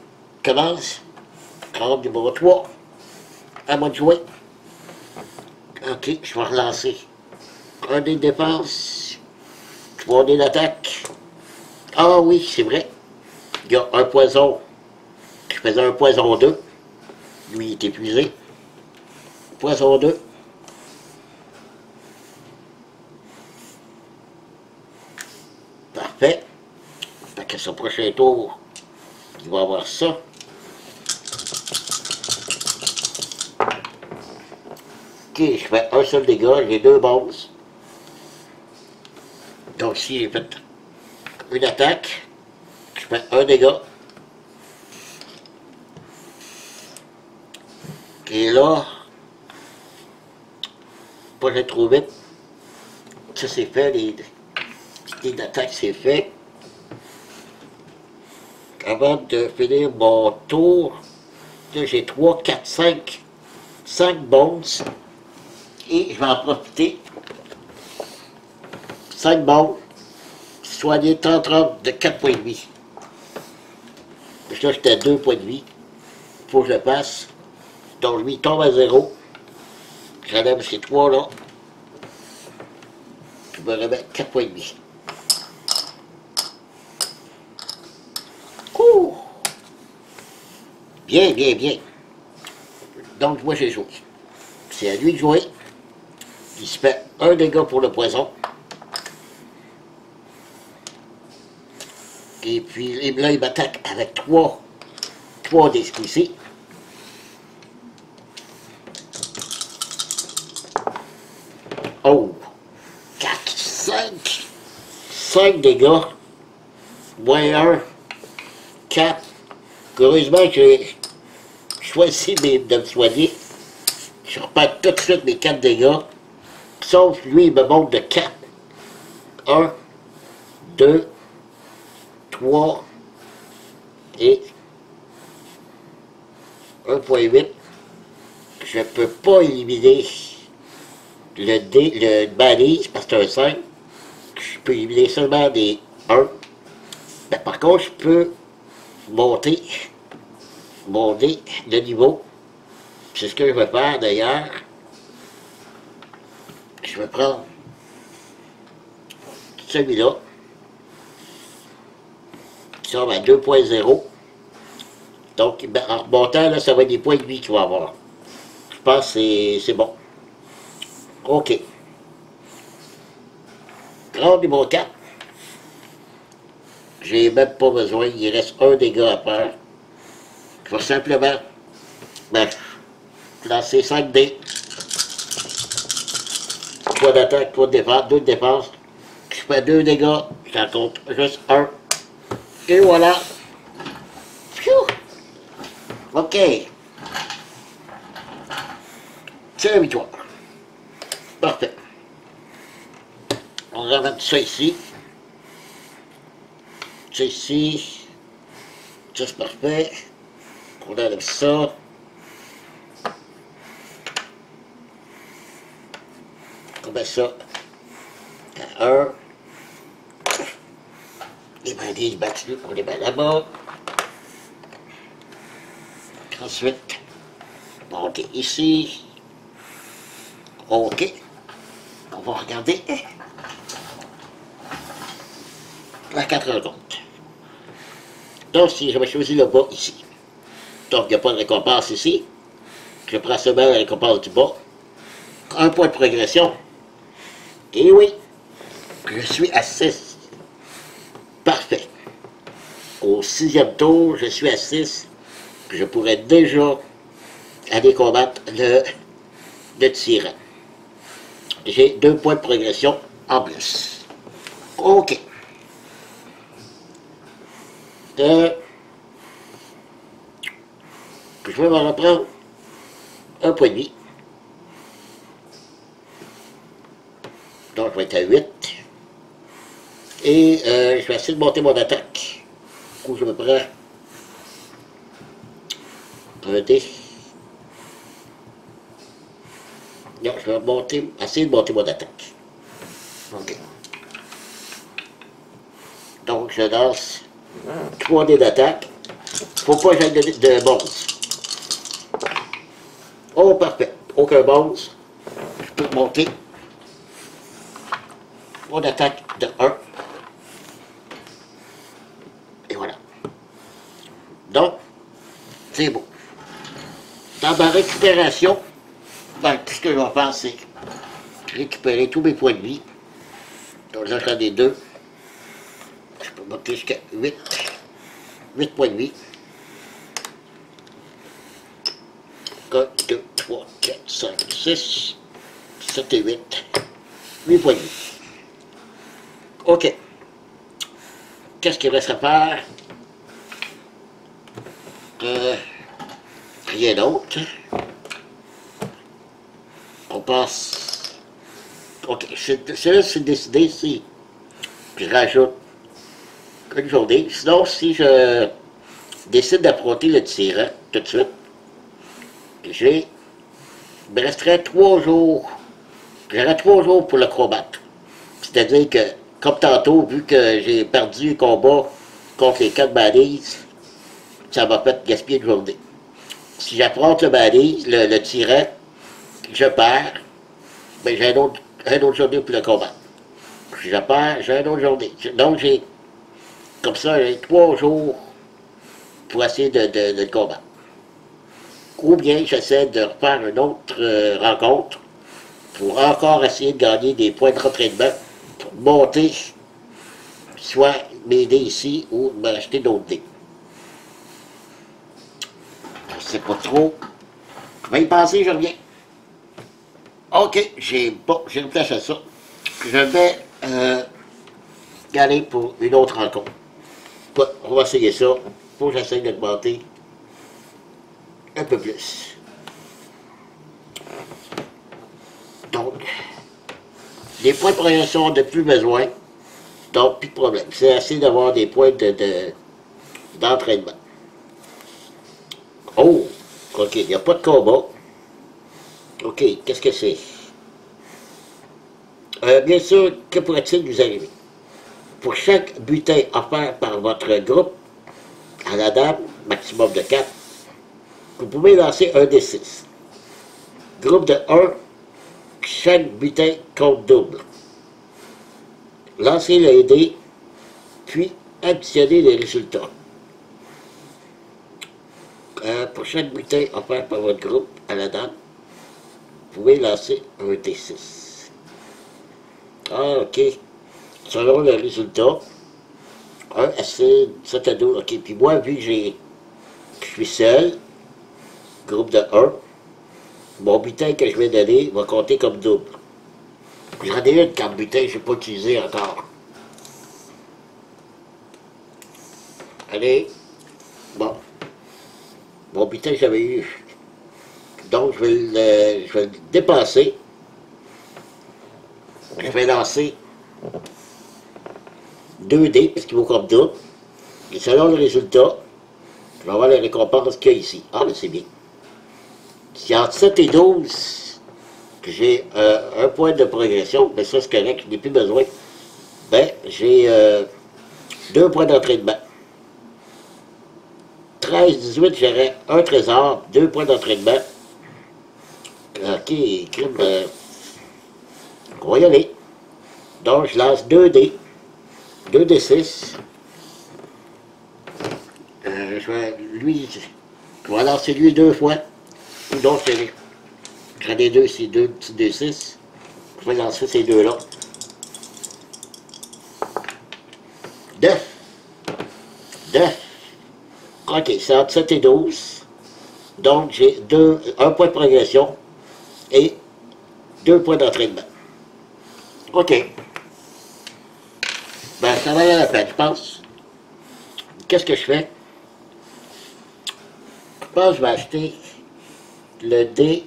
commence. Corde numéro 3. À moi de jouer. OK, je vais relancer. 1 dé de défense. 3 dés d'attaque. Ah oui, c'est vrai. Il y a un poison. Je faisais un poison 2. Lui, il est épuisé. Poison 2. Parfait. Fait que son prochain tour, il va avoir ça. OK, je fais un seul dégât, j'ai 2 bombes. Donc ici, j'ai fait une attaque. Je fais un dégât. Et là, pas j'ai trop vite. Ça c'est fait, les attaques c'est fait. Avant de finir mon tour, là j'ai 3, 4, 5, 5 bones. Et je vais en profiter. 5 bones. Soigner 30 de 4 points de vie. Parce que là j'étais à 2 points de vie. Il faut que je le passe. Donc lui il tombe à 0. J'enlève ces 3 là. Je me remets 4 points de vie. Ouh! Bien, bien, bien. Donc moi j'ai joué. C'est à lui de jouer. Il se fait un dégât pour le poison. Et puis là, il m'attaque avec 3 dés ce coup-ci. Oh! 4, 5. 5 dégâts. Moins 1. 4. Heureusement que j'ai choisi de me soigner. Je repère tout de suite mes 4 dégâts. Sauf lui, il me monte de 4. 1, 2, 3 et 1.8. Je ne peux pas éliminer le balise parce que c'est un 5. Je peux éliminer seulement des 1. Mais par contre, je peux monter de niveau. C'est ce que je vais faire d'ailleurs. Je vais prendre celui-là. Qui sort à 2.0. Donc, en remontant, là, ça va être des points de vie qu'il va avoir. pense que c'est bon. OK. Round numéro 4. J'ai même pas besoin, il reste un dégât à faire. Je vais simplement lancer 5 dés. 3 d'attaque, 3 de défense, 2 de défense. Je fais 2 dégâts, j'en compte juste un. Et voilà. Pfiou. OK. C'est la victoire. Parfait. On ramène ça ici. Ça ici. Ça c'est parfait. On enlève ça. On met ça à 1. Les balises battues, on les met là-bas. Ensuite, monter ici. OK. On va regarder la 4 rencontres. Donc, si je vais choisir le bas ici. Donc, il n'y a pas de récompense ici. Je prends seulement la récompense du bas. 1 point de progression. Et oui, je suis à 6. Parfait. Au 6e tour, je suis à 6. Je pourrais déjà aller combattre le tyran. J'ai 2 points de progression en plus. OK. Je vais me reprendre un point de vie. Donc, je vais être à 8. Et je vais essayer de monter mon attaque. Du coup, je me prends un dé. Non, je vais essayer de monter mon attaque. OK. Donc, je lance 3 dés d'attaque. Faut pas que j'aille de bonus. Oh, parfait. Aucun bonus. Je peux monter mon attaque de 1. Et voilà. Donc, c'est beau. Dans ma récupération, tout ce que je vais faire, c'est récupérer tous mes points de vie. Donc là, j'en ai 2. Je peux monter jusqu'à 8. 8 points de vie. 1, 2, 3, 4, 5, 6, 7 et 8. 8 points de vie. OK. Qu'est-ce qu'il reste à faire? Rien d'autre. On passe. OK. C'est décidé si je rajoute une journée. Sinon, si je décide d'affronter le tyran tout de suite, il me resterait 3 jours. J'aurais 3 jours pour le combattre. C'est-à-dire que, comme tantôt, vu que j'ai perdu le combat contre les 4 balises, ça m'a fait gaspiller une journée. Si j'affronte le balise, le tyran, je perds, ben j'ai une autre journée pour le combattre. Si je perds, j'ai une autre journée. Donc comme ça, j'ai 3 jours pour essayer de le combattre. Ou bien j'essaie de refaire une autre rencontre pour encore essayer de gagner des points de entraînement pour monter soit mes dés ici ou m'acheter d'autres dés. Je sais pas trop. Je vais y penser, je reviens. OK, j'ai réfléchi à ça. Je vais y aller pour une autre rencontre. On va essayer ça. Faut que j'essaie d'augmenter un peu plus. Donc, les points de progression, on n'a plus besoin. Donc, plus de problème. C'est assez d'avoir des points d'entraînement. Oh! OK, il n'y a pas de combat. OK, qu'est-ce que c'est? Bien sûr, que pourrait-il vous arriver? Pour chaque butin offert par votre groupe, à la dame, maximum de 4, vous pouvez lancer un des 6. Groupe de 1, chaque butin compte double. Lancez les dés, puis additionnez les résultats. Pour chaque butin offert par votre groupe à la dame, pouvez lancer un D6. Ah, ok. Selon le résultat, 1 assez 7 à 12. Ok, puis moi, vu que je suis seul, groupe de 1, mon butin que je vais donner va compter comme double. J'en ai une carte butin que je n'ai pas utilisée encore. Allez, bon. Mon butin que j'avais eu. Donc, je vais le dépasser. Je vais lancer 2 dés, parce qu'il vaut comme double. Et selon le résultat, je vais avoir les récompenses qu'il y a ici. Ah, mais c'est bien. Si entre 7 et 12, que j'ai un point de progression, mais ça c'est correct, je n'ai plus besoin. Ben, j'ai 2 points d'entraînement. 13-18, j'aurais un trésor, 2 points d'entraînement. Ok, crime, on va y aller. Donc, je lance 2 dés. 2 d 6. Je vais lancer lui 2 fois. Donc, j'en ai 2, c'est 2 petits D6. Je vais lancer ces deux-là. 9. 9. Ok, c'est entre 7 et 12. Donc, j'ai 1 point de progression et 2 points d'entraînement. Ok. Ben, ça va à la peine, je pense. Qu'est-ce que je fais? Je pense que je vais acheter le dé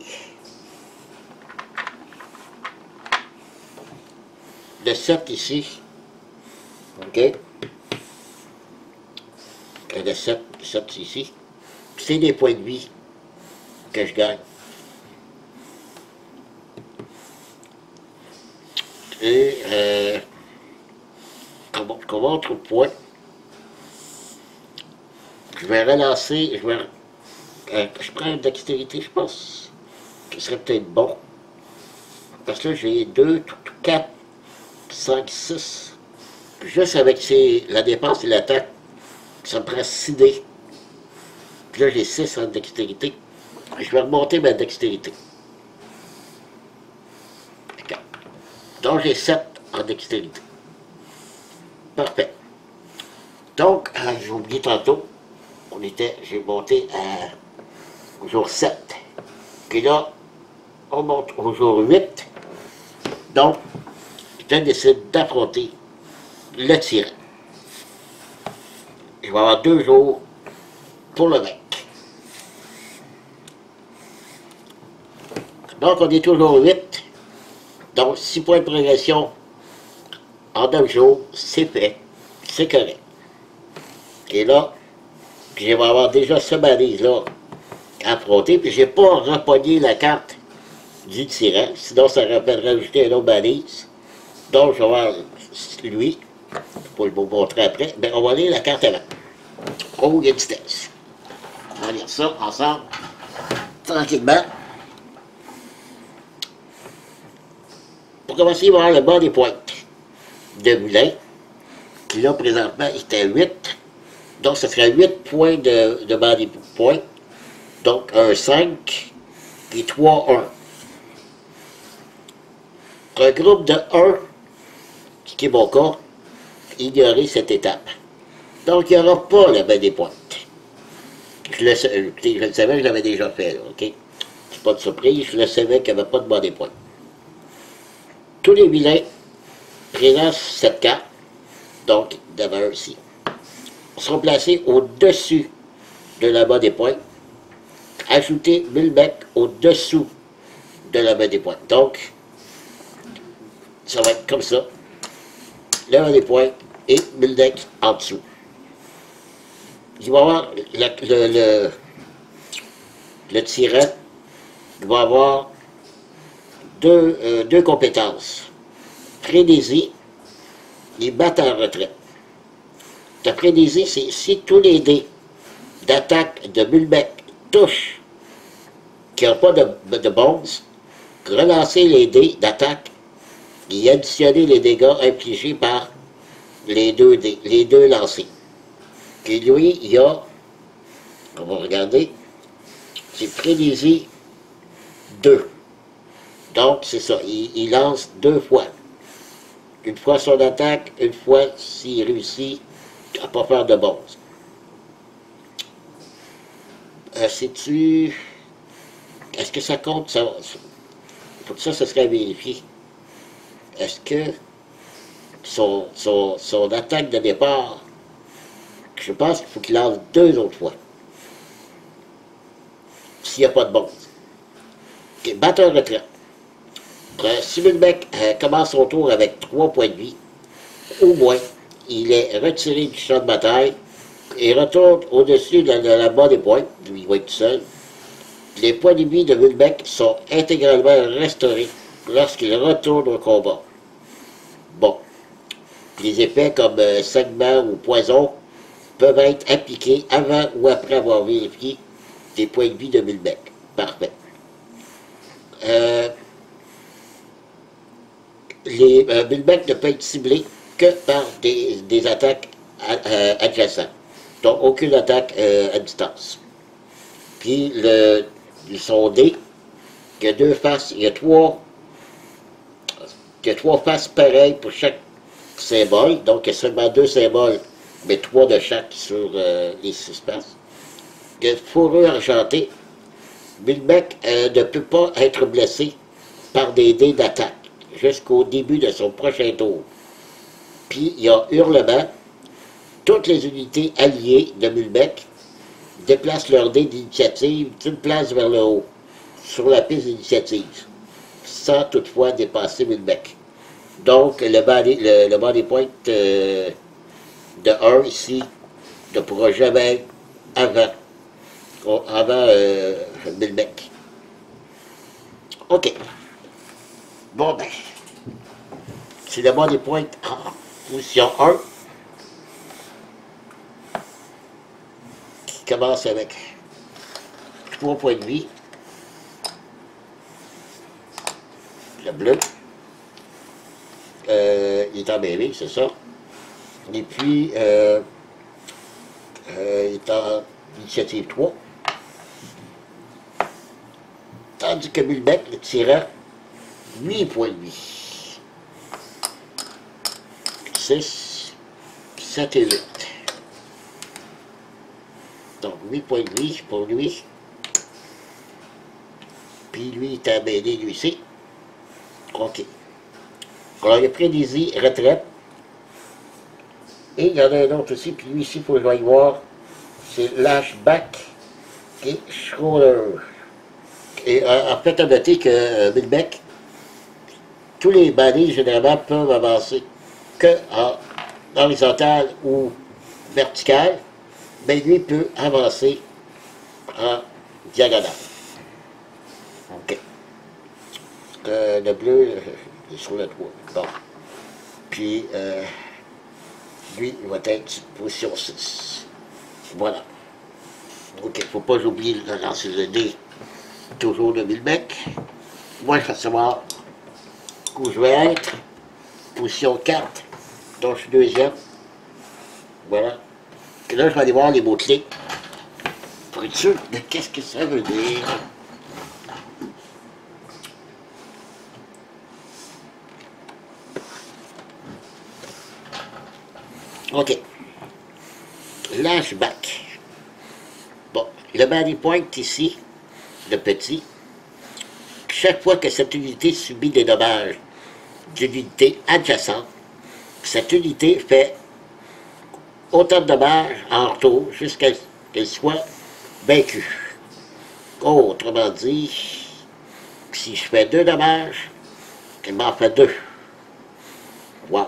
de 7 ici. OK? Le 7 ici. C'est des points de vie que je gagne. Et comment autre point? Je vais relancer, je prends une dextérité, je pense, qui serait peut-être bon. Parce que là, j'ai 2, 4, 5, 6. Juste avec la dépense et l'attaque, ça me prend 6 dés. Puis là, j'ai 6 en dextérité. Je vais remonter ma dextérité. Donc, j'ai 7 en dextérité. Parfait. Donc, j'ai oublié tantôt, j'ai monté au jour 7. Puis là, on monte au jour 8. Donc, je décide d'affronter le tyran. Je vais avoir 2 jours pour le mec. Donc, on est toujours 8. Donc, 6 points de progression en 9 jours, c'est fait. C'est correct. Et là, je vais avoir déjà ce balise-là à affronter, puis je n'ai pas repogné la carte du tyran, sinon ça aurait pu rajouter un autre balise. Donc, je vais voir lui, pour le vous montrer après, mais on va lire la carte avant. Oh, il y a une vitesse. On va lire ça ensemble, tranquillement. Pour commencer, il va y avoir le bas des pointes de Moulin, qui là, présentement, est à 8. Donc, ça ferait 8 points de bas des points. Donc, un 5, et 3, 1. Un groupe de 1, ce qui est mon cas, ignorer cette étape. Donc, il n'y aura pas le bas des pointes. Je le savais, je l'avais déjà fait, là, OK? C'est pas de surprise, je le savais qu'il n'y avait pas de bas des pointes. Tous les vilains présentent cette carte, donc d'abord ici, seront placés au-dessus de la bas des pointes. Ajoutez 1000 mecs au-dessous de la bas des pointes. Donc, ça va être comme ça. La bas des pointes et 1000 decks en dessous. Il va y avoir le tyran, il va avoir deux compétences. Frénésie et battre en retraite. La frénésie, c'est si tous les dés d'attaque de Mulbec touchent, qui n'ont pas de bombes, relancer les dés d'attaque et additionner les dégâts infligés par les deux lancés. Et lui, il y a, on va regarder, c'est frénésie 2. Donc, c'est ça. Il lance 2 fois. Une fois son attaque, une fois s'il réussit à ne pas faire de bombes. Sais-tu... Est-ce que ça compte? Pour ça serait vérifié. Est-ce que son attaque de départ, je pense qu'il faut qu'il lance 2 autres fois. S'il n'y a pas de bombes. OK, batteur retraite. Si Mulbeck commence son tour avec 3 points de vie, au moins, il est retiré du champ de bataille et retourne au-dessus de la barre des points. Il va être tout seul. Les points de vie de Mulbeck sont intégralement restaurés lorsqu'il retourne au combat. Bon. Les effets comme saignement ou poison peuvent être appliqués avant ou après avoir vérifié les points de vie de Mulbeck. Parfait. Mulbeck ne peut être ciblé que par des attaques adjacentes. Donc, aucune attaque à distance. Puis, son dé, il y a 2 faces, il y a 3 faces pareilles pour chaque symbole. Donc, il y a seulement 2 symboles, mais 3 de chaque sur les 6 faces. Il y a fourrure argentée. Mulbeck ne peut pas être blessé par des dés d'attaque jusqu'au début de son prochain tour. Puis, il y a hurlement. Toutes les unités alliées de Mulbeck déplacent leur dé d'initiative d'une place vers le haut, sur la piste d'initiative, sans toutefois dépasser Mulbeck. Donc, le body point de 1 ici ne pourra jamais être avant Mulbeck. OK. Bon, ben, c'est le body point en position 1 qui commence avec 3 points de vie. Le bleu. Il est emmêlé, c'est ça. Et puis, il est en initiative 3. Tandis que Mulbeck, le tirant, 8 points de vie. 6, 7 et 8. Donc, 8 points de vie pour lui. Puis lui, il est emmêlé, lui aussi. OK. Alors, il a pris des retraite. Et il y en a un autre aussi, puis lui ici, il faut que je vais y voir. C'est Lashback et Schroeder. Et en fait, à noter que Mulbeck, tous les bandits, généralement, peuvent avancer que en horizontal ou vertical, mais lui peut avancer en diagonale. OK. Le bleu est sur le 3. Bon. Puis, lui, il va être position 6. Voilà. OK, il ne faut pas j'oublie de lancer le dé toujours de Mulbeck. Moi, je vais savoir où je vais être. Position 4. Donc, je suis deuxième. Voilà. Et là, je vais aller voir les mots-clés pour être sûr de qu'est-ce que ça veut dire. OK. Lashback. Bon, le body point ici, le petit, chaque fois que cette unité subit des dommages d'une unité adjacente, cette unité fait autant de dommages en retour jusqu'à ce qu'elle soit vaincue. Oh, autrement dit, si je fais 2 dommages, elle m'en fait 2. Wow.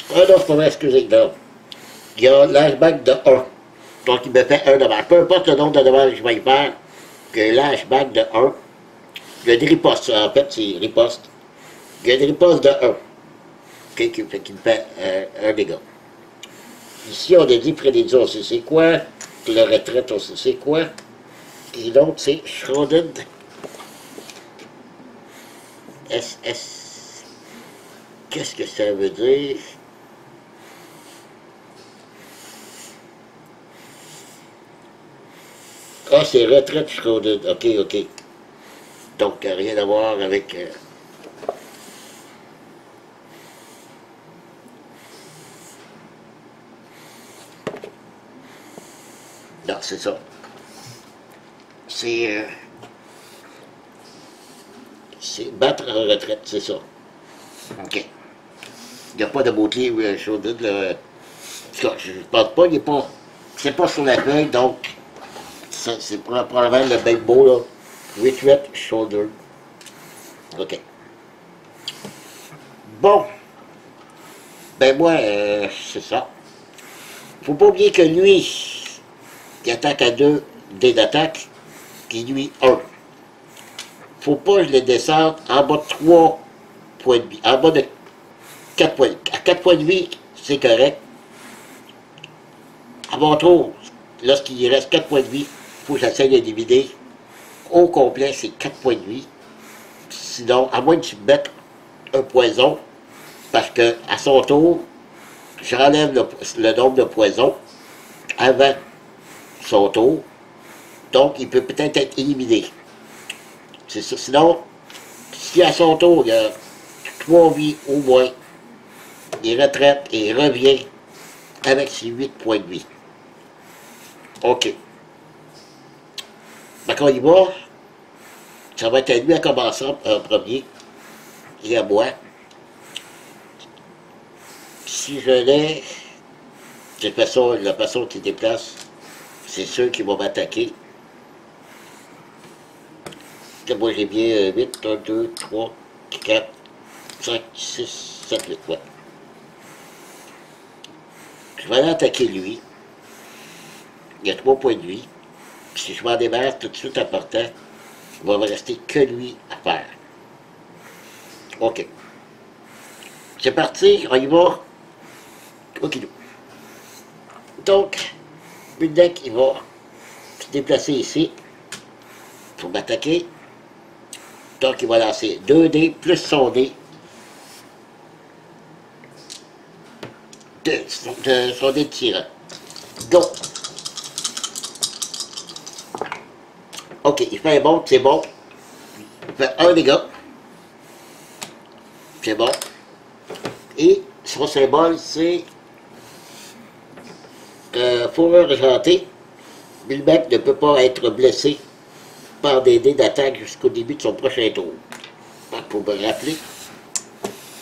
Ah non, c'est pas vrai, excusez, non. Il y a l'ashback de 1. Donc, il me fait 1 dommage. Peu importe le nombre de dommages que je vais y faire, que l'ashback de 1, il y a des ripostes, en fait, c'est riposte. Il y a des ripostes de 1. Okay, qui me fait 1 dégât. Ici, on a dit prédit, on sait c'est quoi. Le retraite, on sait c'est quoi. Et l'autre, c'est Schroeder. SS. Qu'est-ce que ça veut dire? Ah, c'est retraite Schroeder. OK, OK. Donc, rien à voir avec... Non, c'est ça. C'est battre en retraite, c'est ça. OK. Il n'y a pas de mots-clés shoulder, là. En tout cas, je ne pense pas, il n'est pas... C'est pas sur la feuille, donc... C'est probablement le même mot, là. Retreat shoulder. OK. Bon. Ben moi, c'est ça. Faut pas oublier que lui, qui attaque à 2 dés d'attaque, qui lui 1. Faut pas que je le descende en bas de 3 points de vie. En bas de 4 points. À 4 points de vie, c'est correct. À mon tour, lorsqu'il reste 4 points de vie, il faut que j'essaie de diviser. Au complet, c'est 4 points de vie. Sinon, à moins que tu mettes un poison, parce que à son tour, j'enlève le nombre de poisons avant son tour. Donc, il peut peut-être être éliminé. C'est ça. Sinon, si à son tour, il y a 3 vies au moins, il retraite et revient avec ses 8 points de vie. OK. Donc, on y va. Ça va être à lui à commencer en premier. Et à moi. Si je l'ai, la façon qu'il déplace, c'est ceux qui vont m'attaquer. Moi, j'ai bien 8, 1, 2, 3, 4, 5, 6, 7, 8. Ouais. Je vais aller attaquer lui. Il y a 3 points de vie. Puis si je m'en débarrasse tout de suite en partant, il va me rester que lui à faire. OK. C'est parti, on y va. OK. Donc, Budek, il va se déplacer ici pour m'attaquer. Donc, il va lancer 2 dés plus son dé. Son dé de tirant. Go! OK, il fait un bon, c'est bon. Il fait 1 dégât. C'est bon. Et son symbole, c'est fourrure argentée. Bulbec ne peut pas être blessé par des dés d'attaque jusqu'au début de son prochain tour. Pour me rappeler,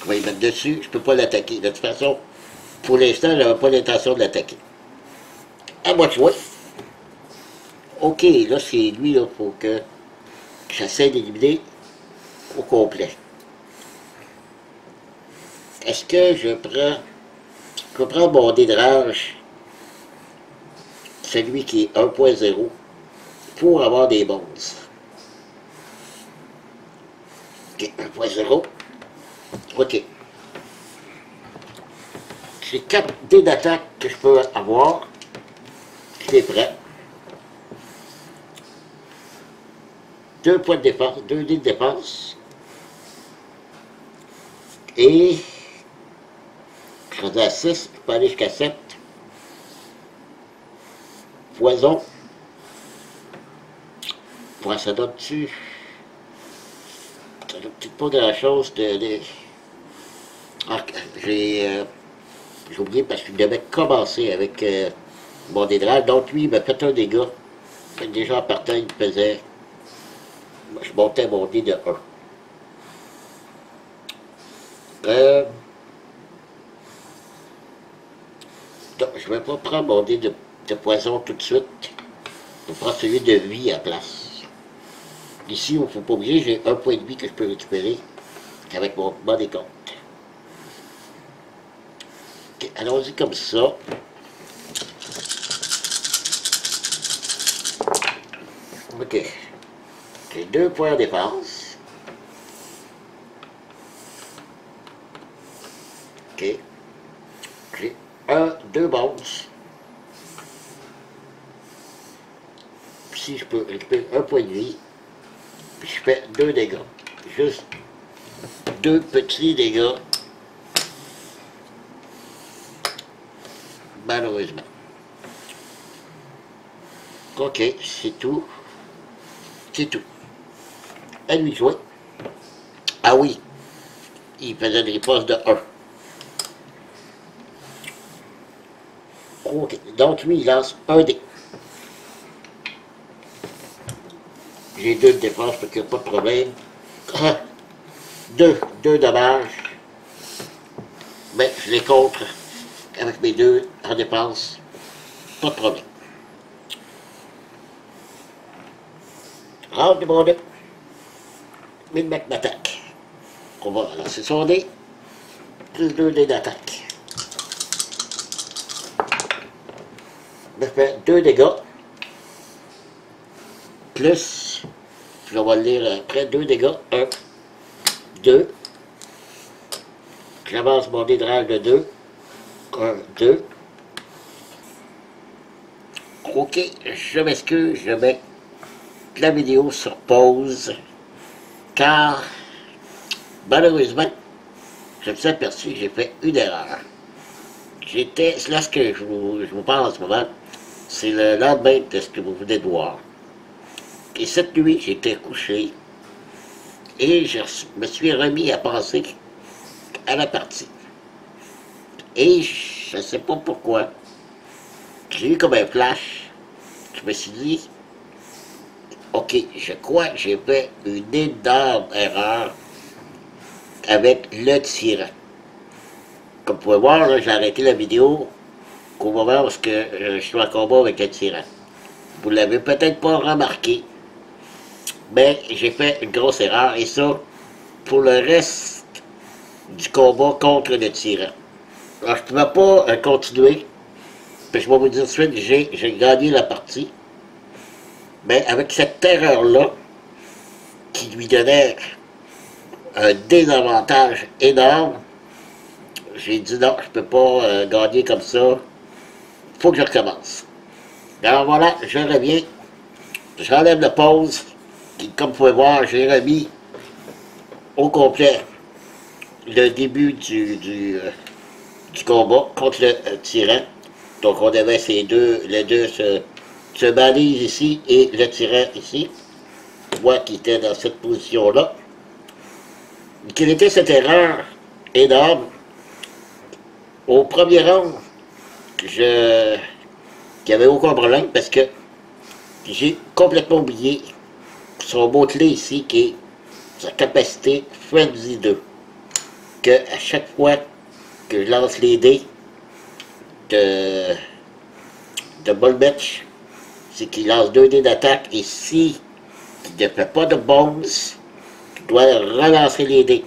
je vais y mettre dessus, je ne peux pas l'attaquer. De toute façon, pour l'instant, je n'avais pas l'intention de l'attaquer. À moi de jouer. OK, là, c'est lui, il faut que j'essaie d'éliminer au complet. Est-ce que je vais prendre mon dé de rage, celui qui est 1.0, pour avoir des bonus. OK, 1.0. OK. J'ai 4 dés d'attaque que je peux avoir. Je suis prêt. 2 points de défense, 2 dés de défense. Et je suis à 6, je peux aller jusqu'à 7. Poison. Pour ça donne-tu. Ça donne pas grand-chose de... Ah, j'ai oublié parce que je devais commencer avec mon dédrage. Donc lui, il m'a fait un dégât. Déjà en partant, il me faisait... Je montais mon dé de 1. Donc, je ne vais pas prendre mon dé de poison tout de suite. Je vais prendre celui de vie à place. Ici, il ne faut pas oublier, j'ai 1 point de vie que je peux récupérer avec mon décompte. OK, allons-y comme ça. OK. J'ai 2 points de défense. OK. J'ai 2 bounces. Si je peux récupérer 1 point de vie, puis je fais 2 dégâts. Juste 2 petits dégâts. Malheureusement. OK, c'est tout. C'est tout. à lui de jouer. Ah oui, il faisait des ripostes de 1. Ok, donc lui, il lance un dé. J'ai 2 de défense, donc il n'y a pas de problème. 2 dommages. Mais je les contre avec mes 2 en dépense. Pas de problème. Rentre de mon dé. Mid-mec d'attaque. On va lancer son dé. Plus 2 dés d'attaque. Je fais 2 dégâts. Plus, je vais le lire après, 2 dégâts. 1, 2. J'avance mon dé de rage de 2. 1, 2. Ok, je m'excuse, je mets la vidéo sur pause. Car, malheureusement, je me suis aperçu que j'ai fait une erreur. Là, ce que je vous parle en ce moment, c'est le lendemain de ce que vous venez de voir. Et cette nuit, j'étais couché et je me suis remis à penser à la partie. Et je ne sais pas pourquoi, j'ai eu comme un flash. Je me suis dit, ok, je crois que j'ai fait une énorme erreur avec le tyran. Comme vous pouvez voir, j'ai arrêté la vidéo au moment où je suis en combat avec le tyran. Vous ne l'avez peut-être pas remarqué, mais j'ai fait une grosse erreur, et ça, pour le reste du combat contre le tyran. Alors, je ne pouvais pas continuer, puis je vais vous dire tout de suite, j'ai gagné la partie, mais avec cette erreur-là, qui lui donnait un désavantage énorme, j'ai dit non, je ne peux pas gagner comme ça, il faut que je recommence. Alors voilà, je reviens, j'enlève la pause, et comme vous pouvez voir, j'ai remis au complet le début du combat contre le tyran. Donc on avait les deux se balisent ici et le tyran ici. Moi qui était dans cette position-là. Quelle était cette erreur énorme? Au premier round, il n'y avait aucun problème parce que j'ai complètement oublié son mot-clé ici qui est sa capacité Frenzy 2. Que à chaque fois que je lance les dés de ball match, c'est qu'il lance 2 dés d'attaque et si il ne fait pas de bombs, il doit relancer les dés,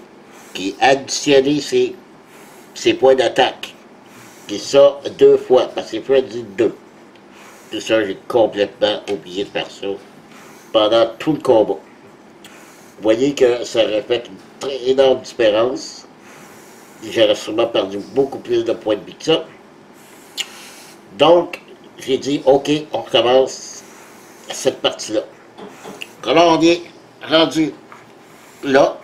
qui additionner ses points d'attaque. Et ça 2 fois, parce que c'est Frenzy 2. Tout ça, j'ai complètement oublié de faire ça pendant tout le combat. Vous voyez que ça aurait fait une très énorme différence. J'aurais sûrement perdu beaucoup plus de points de vie que ça. Donc, j'ai dit, ok, on recommence cette partie-là. Alors, on est rendu là.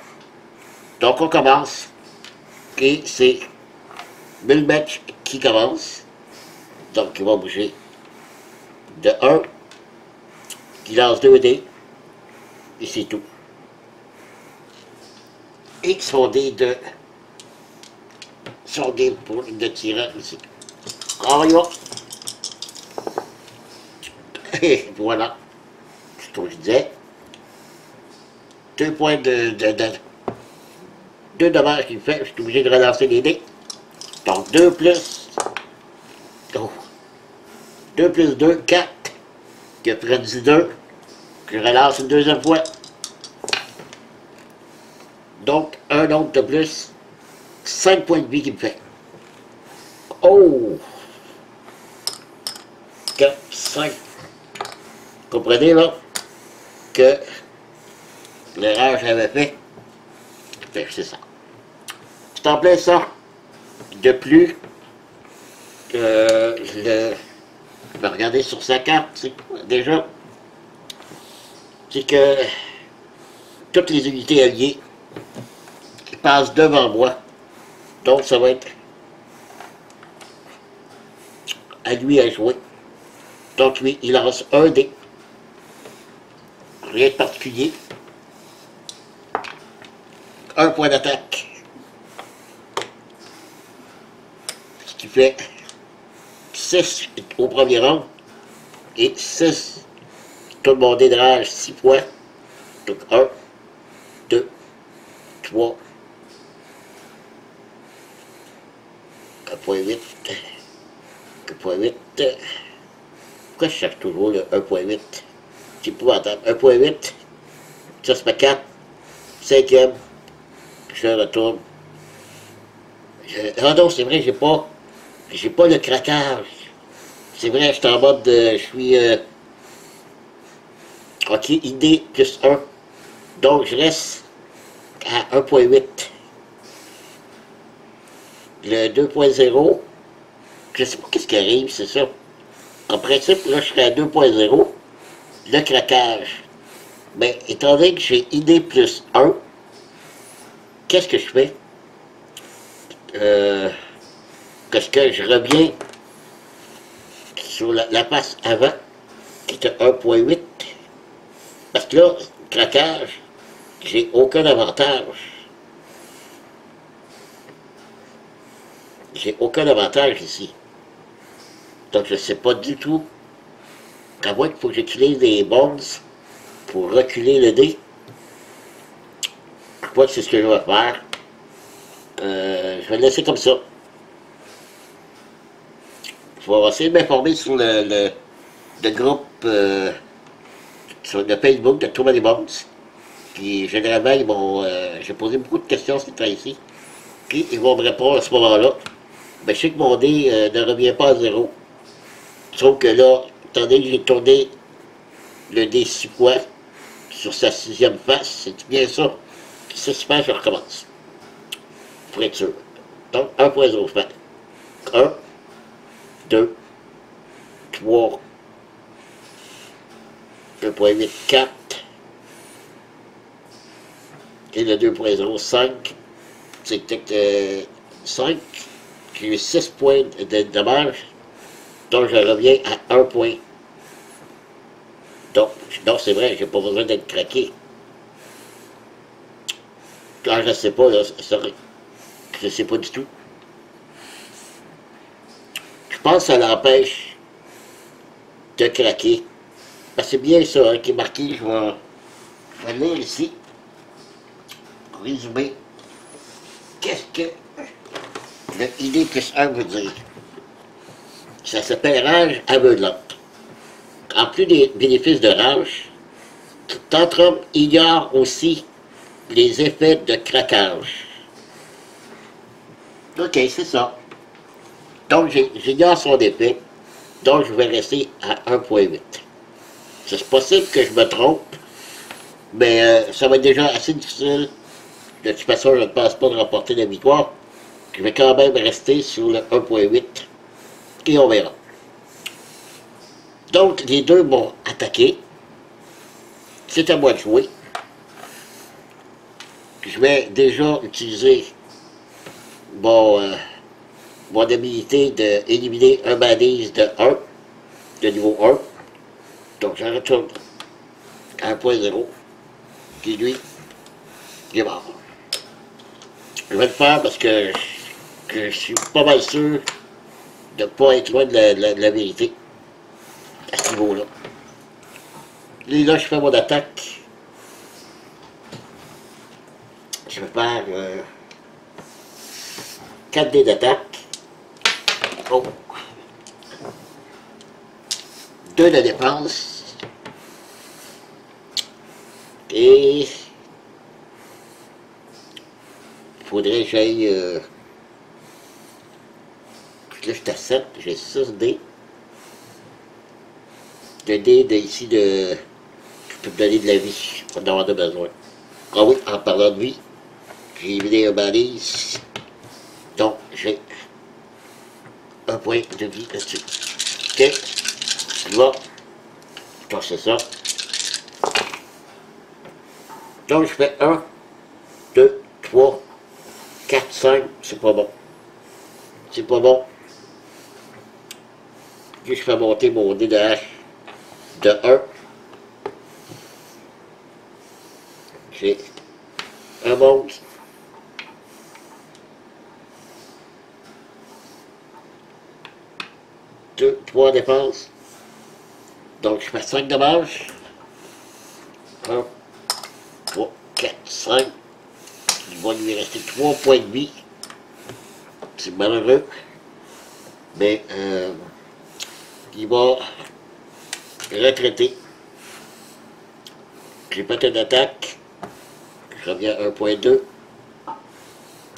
Donc, on commence. Et c'est Milmec qui commence. Donc, il va bouger de 1. Qui lance 2 dés. Et c'est tout. Et son dé pour le tyran ici. On y va. Et voilà. Comme je disais. 2 points de 2 dommages qu'il fait. Je suis obligé de relancer les dés. Donc 2 plus. Oh, 2 plus 2, 4. Qui a Frenzy 2. Je relance une deuxième fois. Donc, un autre de plus. 5 points de vie qu'il me fait. Oh! 4, 5. Comprenez là que l'erreur que j'avais fait, c'est ça. C'est en plein ça. De plus, je vais regarder sur sa carte, c'est quoi déjà? C'est que toutes les unités alliées passent devant moi. Donc ça va être à lui à jouer. Donc lui, il lance un dé. Rien de particulier. un point d'attaque. Ce qui fait 6 au premier round et 6, tout le monde dédrage 6 points. Donc 1, 2, 3, 1.8, 1.8. Pourquoi je cherche toujours le 1.8? C'est épouvantable. 1.8, ça se fait 4, 5e, je retourne. Ah non, c'est vrai, j'ai pas le craquage. C'est vrai, je suis en mode je suis ok, ID plus 1. Donc je reste à 1.8. Le 2.0, je sais pas qu'est-ce qui arrive, c'est ça. En principe, là, je serais à 2.0. Le craquage. Mais étant donné que j'ai ID plus 1, qu'est-ce que je fais? Parce que je reviens sur la passe avant, qui était 1.8. Parce que là, craquage, j'ai aucun avantage. J'ai aucun avantage ici. Donc je ne sais pas du tout. À moins qu'il faut que j'utilise des bonds pour reculer le dé. Je crois que c'est ce que je vais faire. Je vais le laisser comme ça. Je vais essayer de m'informer sur le groupe, sur le Facebook de Too Many Bombs. Puis généralement, ils m'ont, j'ai posé beaucoup de questions sur ce ici. Puis ils vont me répondre à ce moment-là. Ben, je sais que mon dé ne revient pas à 0. Sauf que là, étant donné que j'ai tourné le dé 6 points sur sa 6e face, c'est bien ça. 6 fois, je recommence. Pour être sûr. Donc, 1.0 fait. 1, 2, 3, 2.8, 4. Et le 2.0, 5. C'est peut-être 5. J'ai eu 6 points de dommage. Donc, je reviens à 1 point. Donc, non, c'est vrai, j'ai pas besoin d'être craqué. Quand je sais pas, là, je sais pas du tout. Je pense que ça l'empêche de craquer. Ben, c'est bien ça hein, qui est marqué. Je vais lire ici. Pour résumer. Qu'est-ce que le ID plus 1 veut dire? Ça s'appelle rage aveuglante. En plus des bénéfices de rage, Tantrum ignore aussi les effets de craquage. Ok, c'est ça. Donc, j'ignore son effet. Donc, je vais rester à 1.8. C'est possible que je me trompe, mais ça va être déjà assez difficile. De toute façon, je ne pense pas de remporter la victoire. Je vais quand même rester sur le 1.8 et on verra. Donc, les deux m'ont attaqué. C'est à moi de jouer. Je vais déjà utiliser mon habilité d'éliminer un balise de 1, de niveau 1. Donc, j'en retourne à 1.0, qui lui, il est mort. Je vais le faire parce que je suis pas mal sûr de ne pas être loin de la vérité à ce niveau-là. Là, je fais mon attaque. Je vais faire 4 dés d'attaque. Oh. 2 de défense. Et il faudrait que j'aille... là, je suis à 7, j'ai 6 dés. De dés ici de... Je peux me donner de la vie, pas d'avoir de besoin. Ah oui, en parlant de vie, j'ai éliminé un balise. Donc, j'ai un point de vie là-dessus. Ok, là, je torche ça. Donc, je fais 1, 2, 3, 4, 5, c'est pas bon. C'est pas bon. Puis je fais monter mon dé de hache de 1. J'ai un monstre 2, 3 dépenses. Donc, je fais 5 dommages. 1, 3, 4, 5. Il va lui rester 3 points de vie. C'est malheureux. Mais il va retraiter. J'ai pas une attaque. Je reviens à 1.2.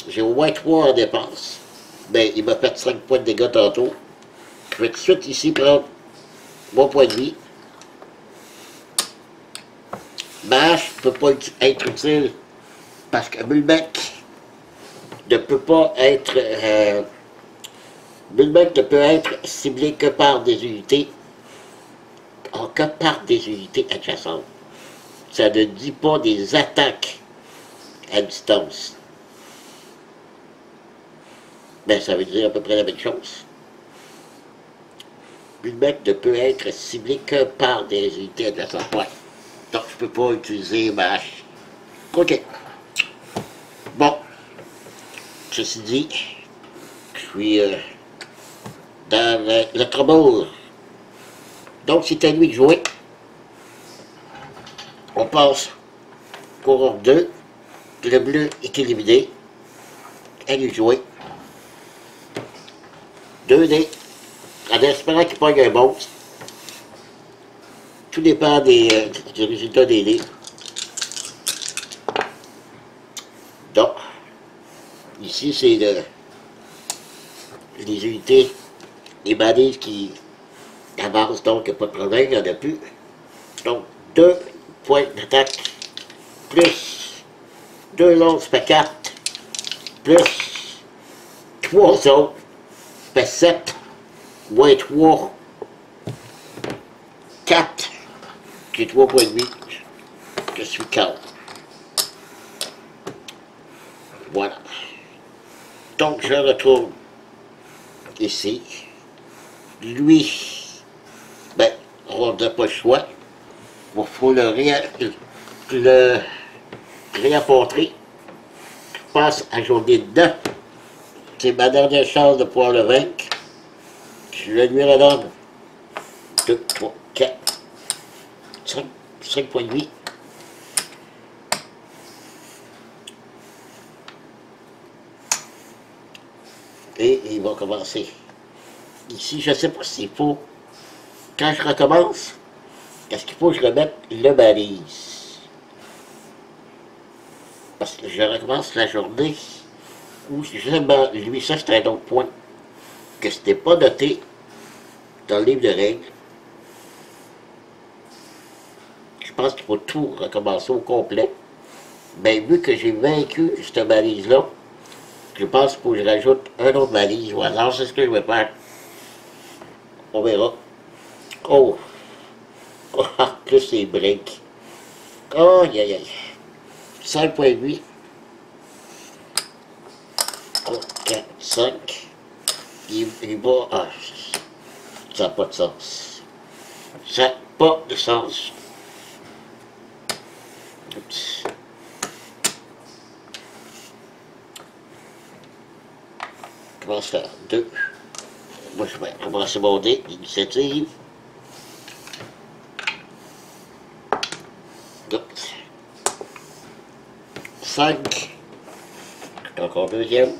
J'ai au moins 3 en dépense. Ben, il m'a fait 5 points de dégâts tantôt. Je vais tout de suite ici prendre mon point de vie. Mâche ne peut pas être utile parce que Bulbec ne peut pas être... Bulbec ne peut être ciblé que par des unités. Que par des unités adjacentes. Ça ne dit pas des attaques à distance. Ben, ça veut dire à peu près la même chose. Bulbec ne peut être ciblé que par des unités adjacentes. Ouais. Donc, je ne peux pas utiliser ma hache. OK. Bon. Ceci dit, je suis dans le trouble. Donc, c'est à lui de jouer. On passe coureur 2. Le bleu est éliminé. À lui de jouer. 2 dés. En espérant qu'il pogne un monstre. Tout dépend du résultat des dés. Donc, ici, c'est les unités, les balises qui avancent, donc il n'y a pas de problème, il n'y en a plus. Donc, 2 points d'attaque, plus 2 lances par carte, plus 3 autres, fait 7, moins 3, 4, j'ai 3 points de vie, je suis calme. Voilà. Donc, je retourne ici. Lui, ben, on n'a pas le choix. Il faut le réapporter. Je passe à journée 2. C'est ma dernière chance de pouvoir le vaincre. Je lui redonne 2, 3, 4, 5 points de vie. Et il va commencer. Ici, je ne sais pas s'il faut, quand je recommence, est-ce qu'il faut que je remette le balise? Parce que je recommence la journée où justement, lui, ça c'est un autre point, que ce n'était pas noté dans le livre de règles. Je pense qu'il faut tout recommencer au complet. Mais vu que j'ai vaincu cette balise-là, je pense qu'il faut que je rajoute un autre balise au hasard. C'est ce que je vais faire. On verra. Oh! Oh, plus c'est break. Oh, aïe, aïe, aïe. 5 points de vie. 3, 4, 5. Il va... Ah, ça n'a pas de sens. Ça n'a pas de sens. Oups. Commence à 2. Moi, je vais commencer mon dé, l'initiative. Oups. 5. Encore deuxième.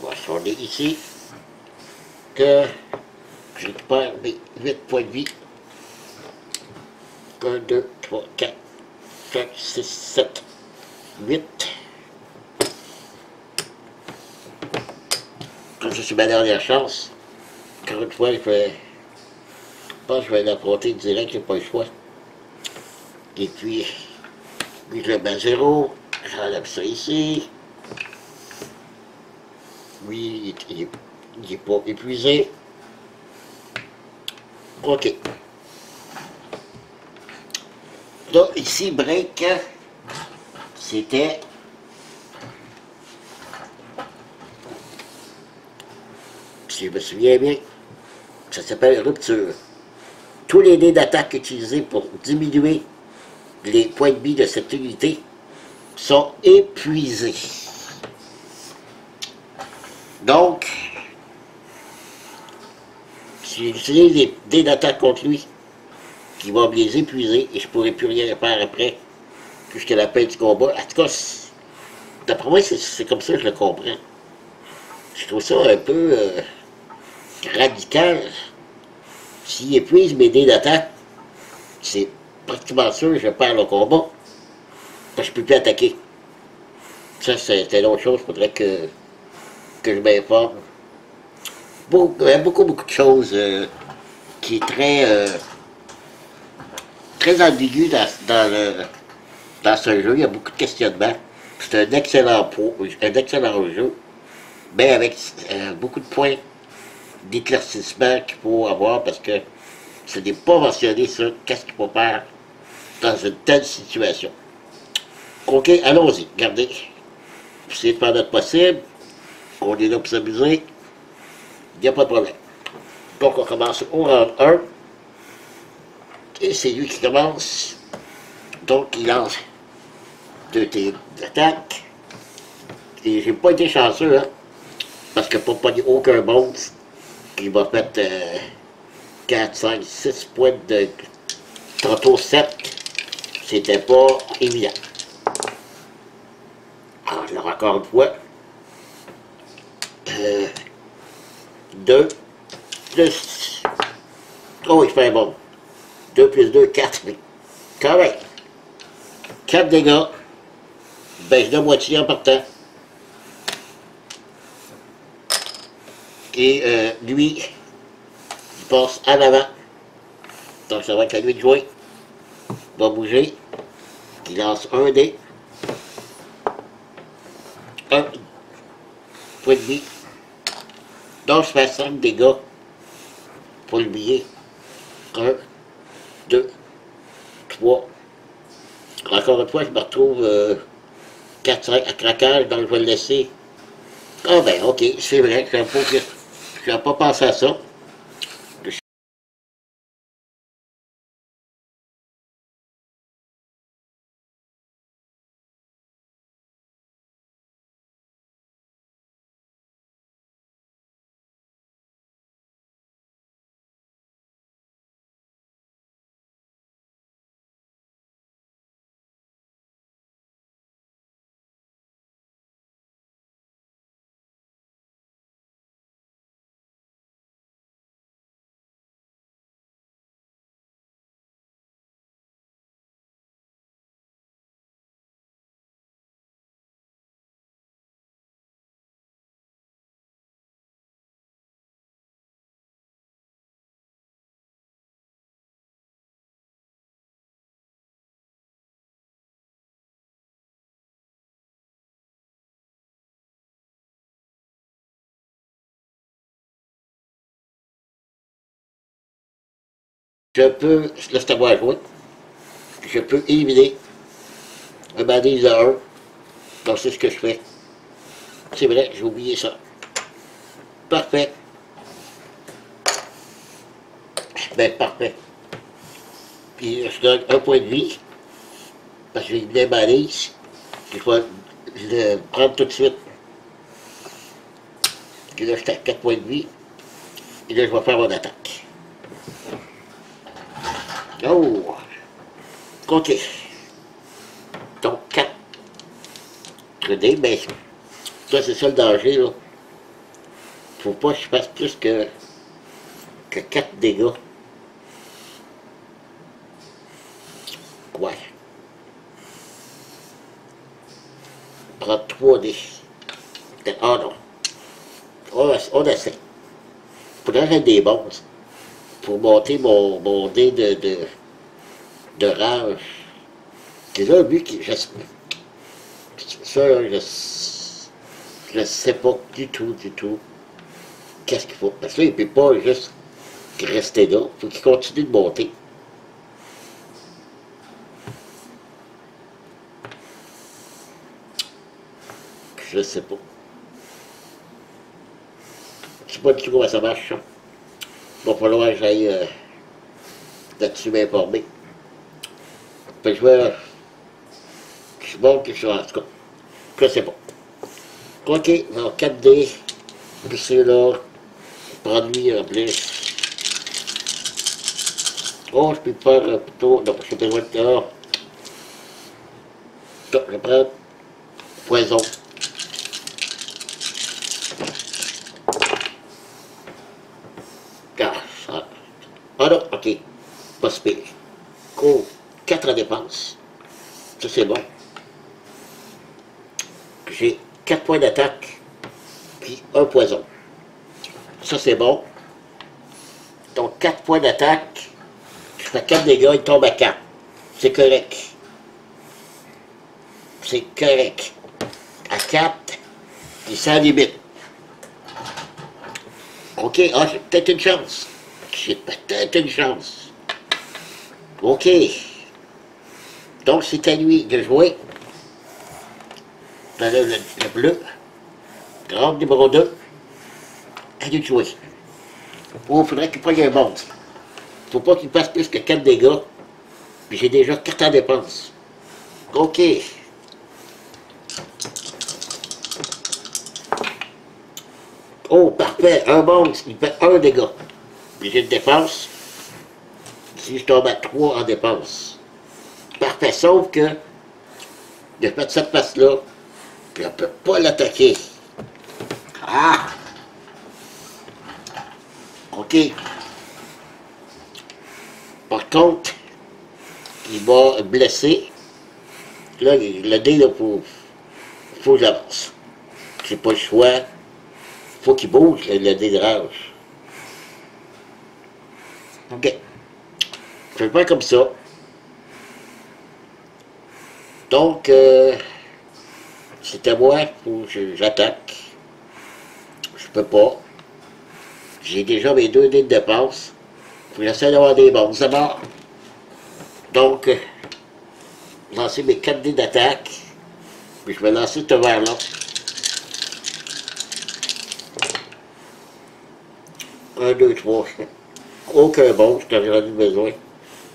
On va changer ici. Que je récupère mes 8 points de vie. 1, 2, 3, 4, 5, 6, 7, 8. Comme ça, c'est ma dernière chance. Encore une fois, je pense que je vais l'affronter direct, j'ai pas le choix. Et puis, je le mets à 0. J'enlève ça ici. Oui, il n'est pas épuisé. OK. Donc, ici, break, c'était... Si je me souviens bien, ça s'appelle rupture. Tous les dés d'attaque utilisés pour diminuer les points de vie de cette unité sont épuisés. Donc, Si j'utilise des dés d'attaque contre lui, qui vont me les épuiser et je pourrai plus rien faire après, jusqu'à la fin du combat. En tout cas, d'après moi, c'est comme ça que je le comprends. Je trouve ça un peu radical. S'il épuise mes dés d'attaque, c'est pratiquement sûr que je perds le combat. Parce que je ne peux plus attaquer. Ça, c'est une autre chose. Il faudrait que je m'informe. Il y a beaucoup de choses qui est très ambigu dans ce jeu. Il y a beaucoup de questionnements. C'est un excellent jeu, mais avec beaucoup de points d'éclaircissement qu'il faut avoir parce que ce n'est pas mentionné sur qu'est-ce qu'il faut faire dans une telle situation. Ok, allons-y, regardez. Essayez de faire notre possible. On est là pour s'amuser. Il n'y a pas de problème. Donc on commence au round 1. Et c'est lui qui commence. Donc il lance 2 tirs d'attaque. Et j'ai pas été chanceux, hein. Parce que pour pas dire aucun monstre, il m'a fait 4, 5, 6 points de. Tantôt 7. C'était pas évident. Alors encore une fois. 2 plus. Oh, il fait un bon. 2 plus 2, 4. Mais quand même. 4 dégâts. Baisse de moitié en partant. Et lui, il passe en avant. Donc ça va être à lui de jouer. Il va bouger. Il lance un dé. 1 point de vie. Donc je fais 5 dégâts pour le billet. 1, 2, 3. Encore une fois, je me retrouve 4, 5 à craquage, donc je vais le laisser. Ah ben ok, c'est vrai que je n'avais pas pensé à ça. Je peux, là c'est à moi à jouer, je peux éliminer un bandit de 1. Donc c'est ce que je fais. C'est vrai, j'ai oublié ça. Parfait. Ben parfait. Puis je donne un point de vie, parce que j'ai une balise. Je vais le prendre tout de suite. Et là, j'étais à 4 points de vie. Et là, je vais faire mon attaque. Oh! Ok. Donc, 4 dés, mais ça, c'est ça le danger, là. Faut pas que je fasse plus que 4 dégâts. Ouais. Prendre 3 dés. Ah non. On essaie. Faudrait que j'ai des bons pour monter mon dé de rage. C'est là, lui, ça, là, je sais pas du tout. Qu'est-ce qu'il faut? Parce que là, il ne peut pas juste rester là. Il faut qu'il continue de monter. Je sais pas. Je sais pas du tout comment ça marche, ça. Il va falloir que j'aille là-dessus m'informer. Fait que je monte quelque chose, en tout cas. Je sais pas. Ok, alors 4D. Puis c'est là. Prendre lui en plus. Oh, je peux faire plutôt... Non, j'ai besoin de... Oh, je prends poison. Ah, ça... Ah non, ok. Pas si pire. Oh, 4 à dépense. Ça, c'est bon. J'ai 4 points d'attaque, puis un poison. Ça, c'est bon. Donc, 4 points d'attaque, je fais 4 dégâts, il tombe à 4. C'est correct. C'est correct. À 4, puis ça limite. OK, ah, j'ai peut-être une chance. J'ai peut-être une chance. OK. Donc, c'est à lui de jouer. Le bleu. Grande numéro 2. À lui de jouer. Oh, il faudrait qu'il prenne un monde. Faut pas qu'il fasse plus que 4 dégâts. Puis j'ai déjà 4 en dépense. OK. Oh, parfait. Un monstre, il fait 1 dégât. Puis j'ai une dépense. Si je tombe à 3 en dépense. Parfait, sauf que il a fait cette face-là, puis on ne peut pas l'attaquer. Ah! OK. Par contre, il va blesser. Là, le dé, il faut que j'avance. J'ai pas le choix. Faut qu'il bouge, le dé de rage. OK. Je vais le faire comme ça. Donc, c'est à moi, faut que j'attaque. Je peux pas. J'ai déjà mes 2 dés de dépense. Faut que j'essaie d'avoir des bons. C'est mort. Donc, lancer mes 4 dés d'attaque. Puis je vais lancer ce verre-là. 1, 2, 3. Aucun bon, je t'en ai besoin.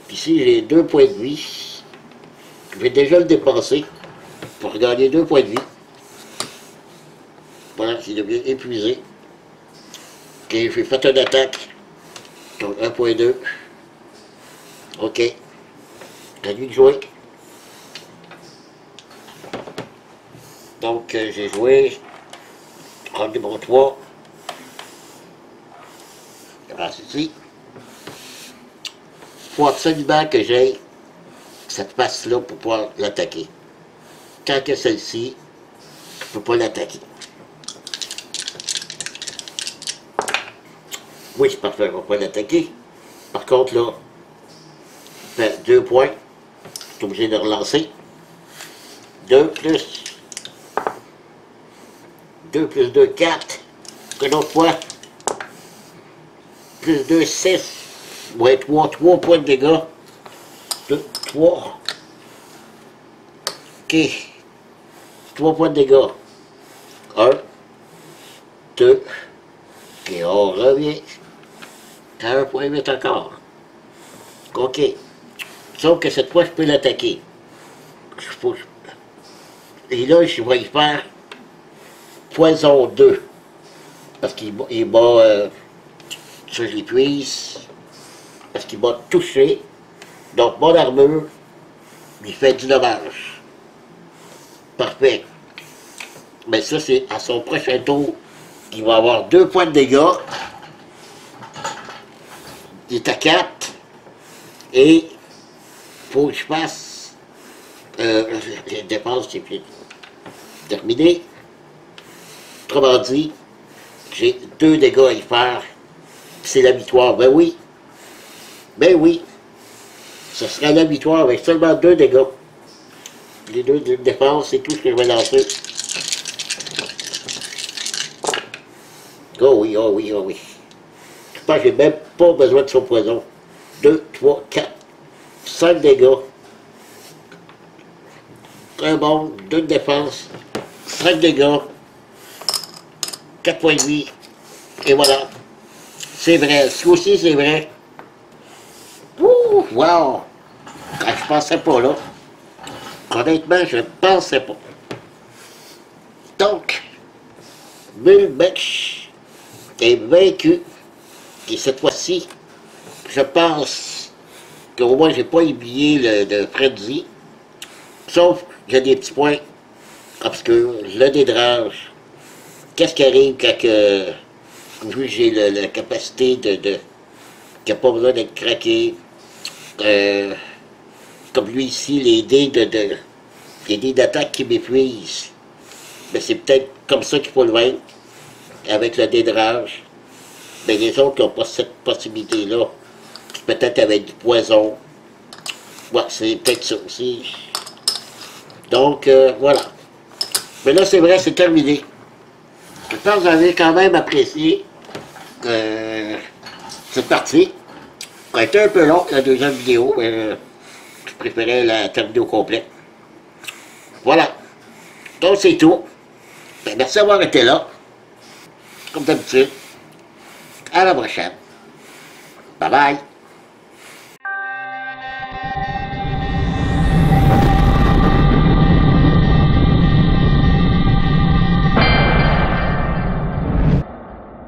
Puis ici, j'ai 2 points de vie. Je vais déjà le dépenser pour gagner 2 points de vie. Voilà, qu'il devient épuisé. Ok, j'ai fait une attaque. Donc 1.2. Ok. T'as lui de jouer. Donc j'ai joué. En numéro 3. Ah, ceci. Faut absolument que j'aille cette face-là pour pouvoir l'attaquer. Tant que celle-ci, je ne peux pas l'attaquer. Oui, c'est parfait, je ne vais pas l'attaquer. Par contre, là, je fais 2 points. Je suis obligé de relancer. 2 plus 2, 4. Une autre fois. Plus 2, 6. Ouais, 3 points de dégâts. 2, 3. OK. 3 points de dégâts. 1, 2. Et on revient. À 1.8 encore. OK. Sauf que cette fois, je peux l'attaquer. Et là, je vais y faire poison 2. Parce qu'il m'a... ça, je l'épuise. Parce qu'il m'a touché. Donc, mon armure, il fait du dommage. Parfait. Mais ça, c'est à son prochain tour. Il va avoir 2 points de dégâts. Il est à 4. Et il faut que je fasse... les dépenses, c'est terminé. Autrement dit, j'ai 2 dégâts à y faire. C'est la victoire. Ben oui. Ben oui. Ce sera la victoire avec seulement 2 dégâts. Les 2 de défense, c'est tout ce que je vais lancer. Oh oui, oh oui, oh oui. Je pense que j'ai même pas besoin de son poison. 2, 3, 4, 5 dégâts. Très bon, 2 de défense, 5 dégâts, 4 points de vie. Et voilà. C'est vrai, ce coup-ci, c'est vrai. Ouh, wow! Ah, je pensais pas là. Honnêtement, je ne pensais pas. Donc, Mulmech est vaincu. Et cette fois-ci, je pense qu'au moins j'ai pas oublié le frenzy. Sauf que j'ai des petits points obscurs. Le dédrage. Qu'est-ce qui arrive quand vu que j'ai la capacité qui n'a pas besoin d'être craqué. Comme lui ici, les dés d'attaque qui m'épuisent. Mais c'est peut-être comme ça qu'il faut le vaincre, avec le dédrage. Mais les autres qui n'ont pas cette possibilité-là, peut-être avec du poison. Ouais, c'est peut-être ça aussi. Donc, voilà. Mais là, c'est vrai, c'est terminé. J'espère que vous avez quand même apprécié cette partie. Ça a été un peu long, la deuxième vidéo, mais je préférais la terminer au complet. Voilà. Donc, c'est tout. Ben, merci d'avoir été là. Comme d'habitude. À la prochaine. Bye bye.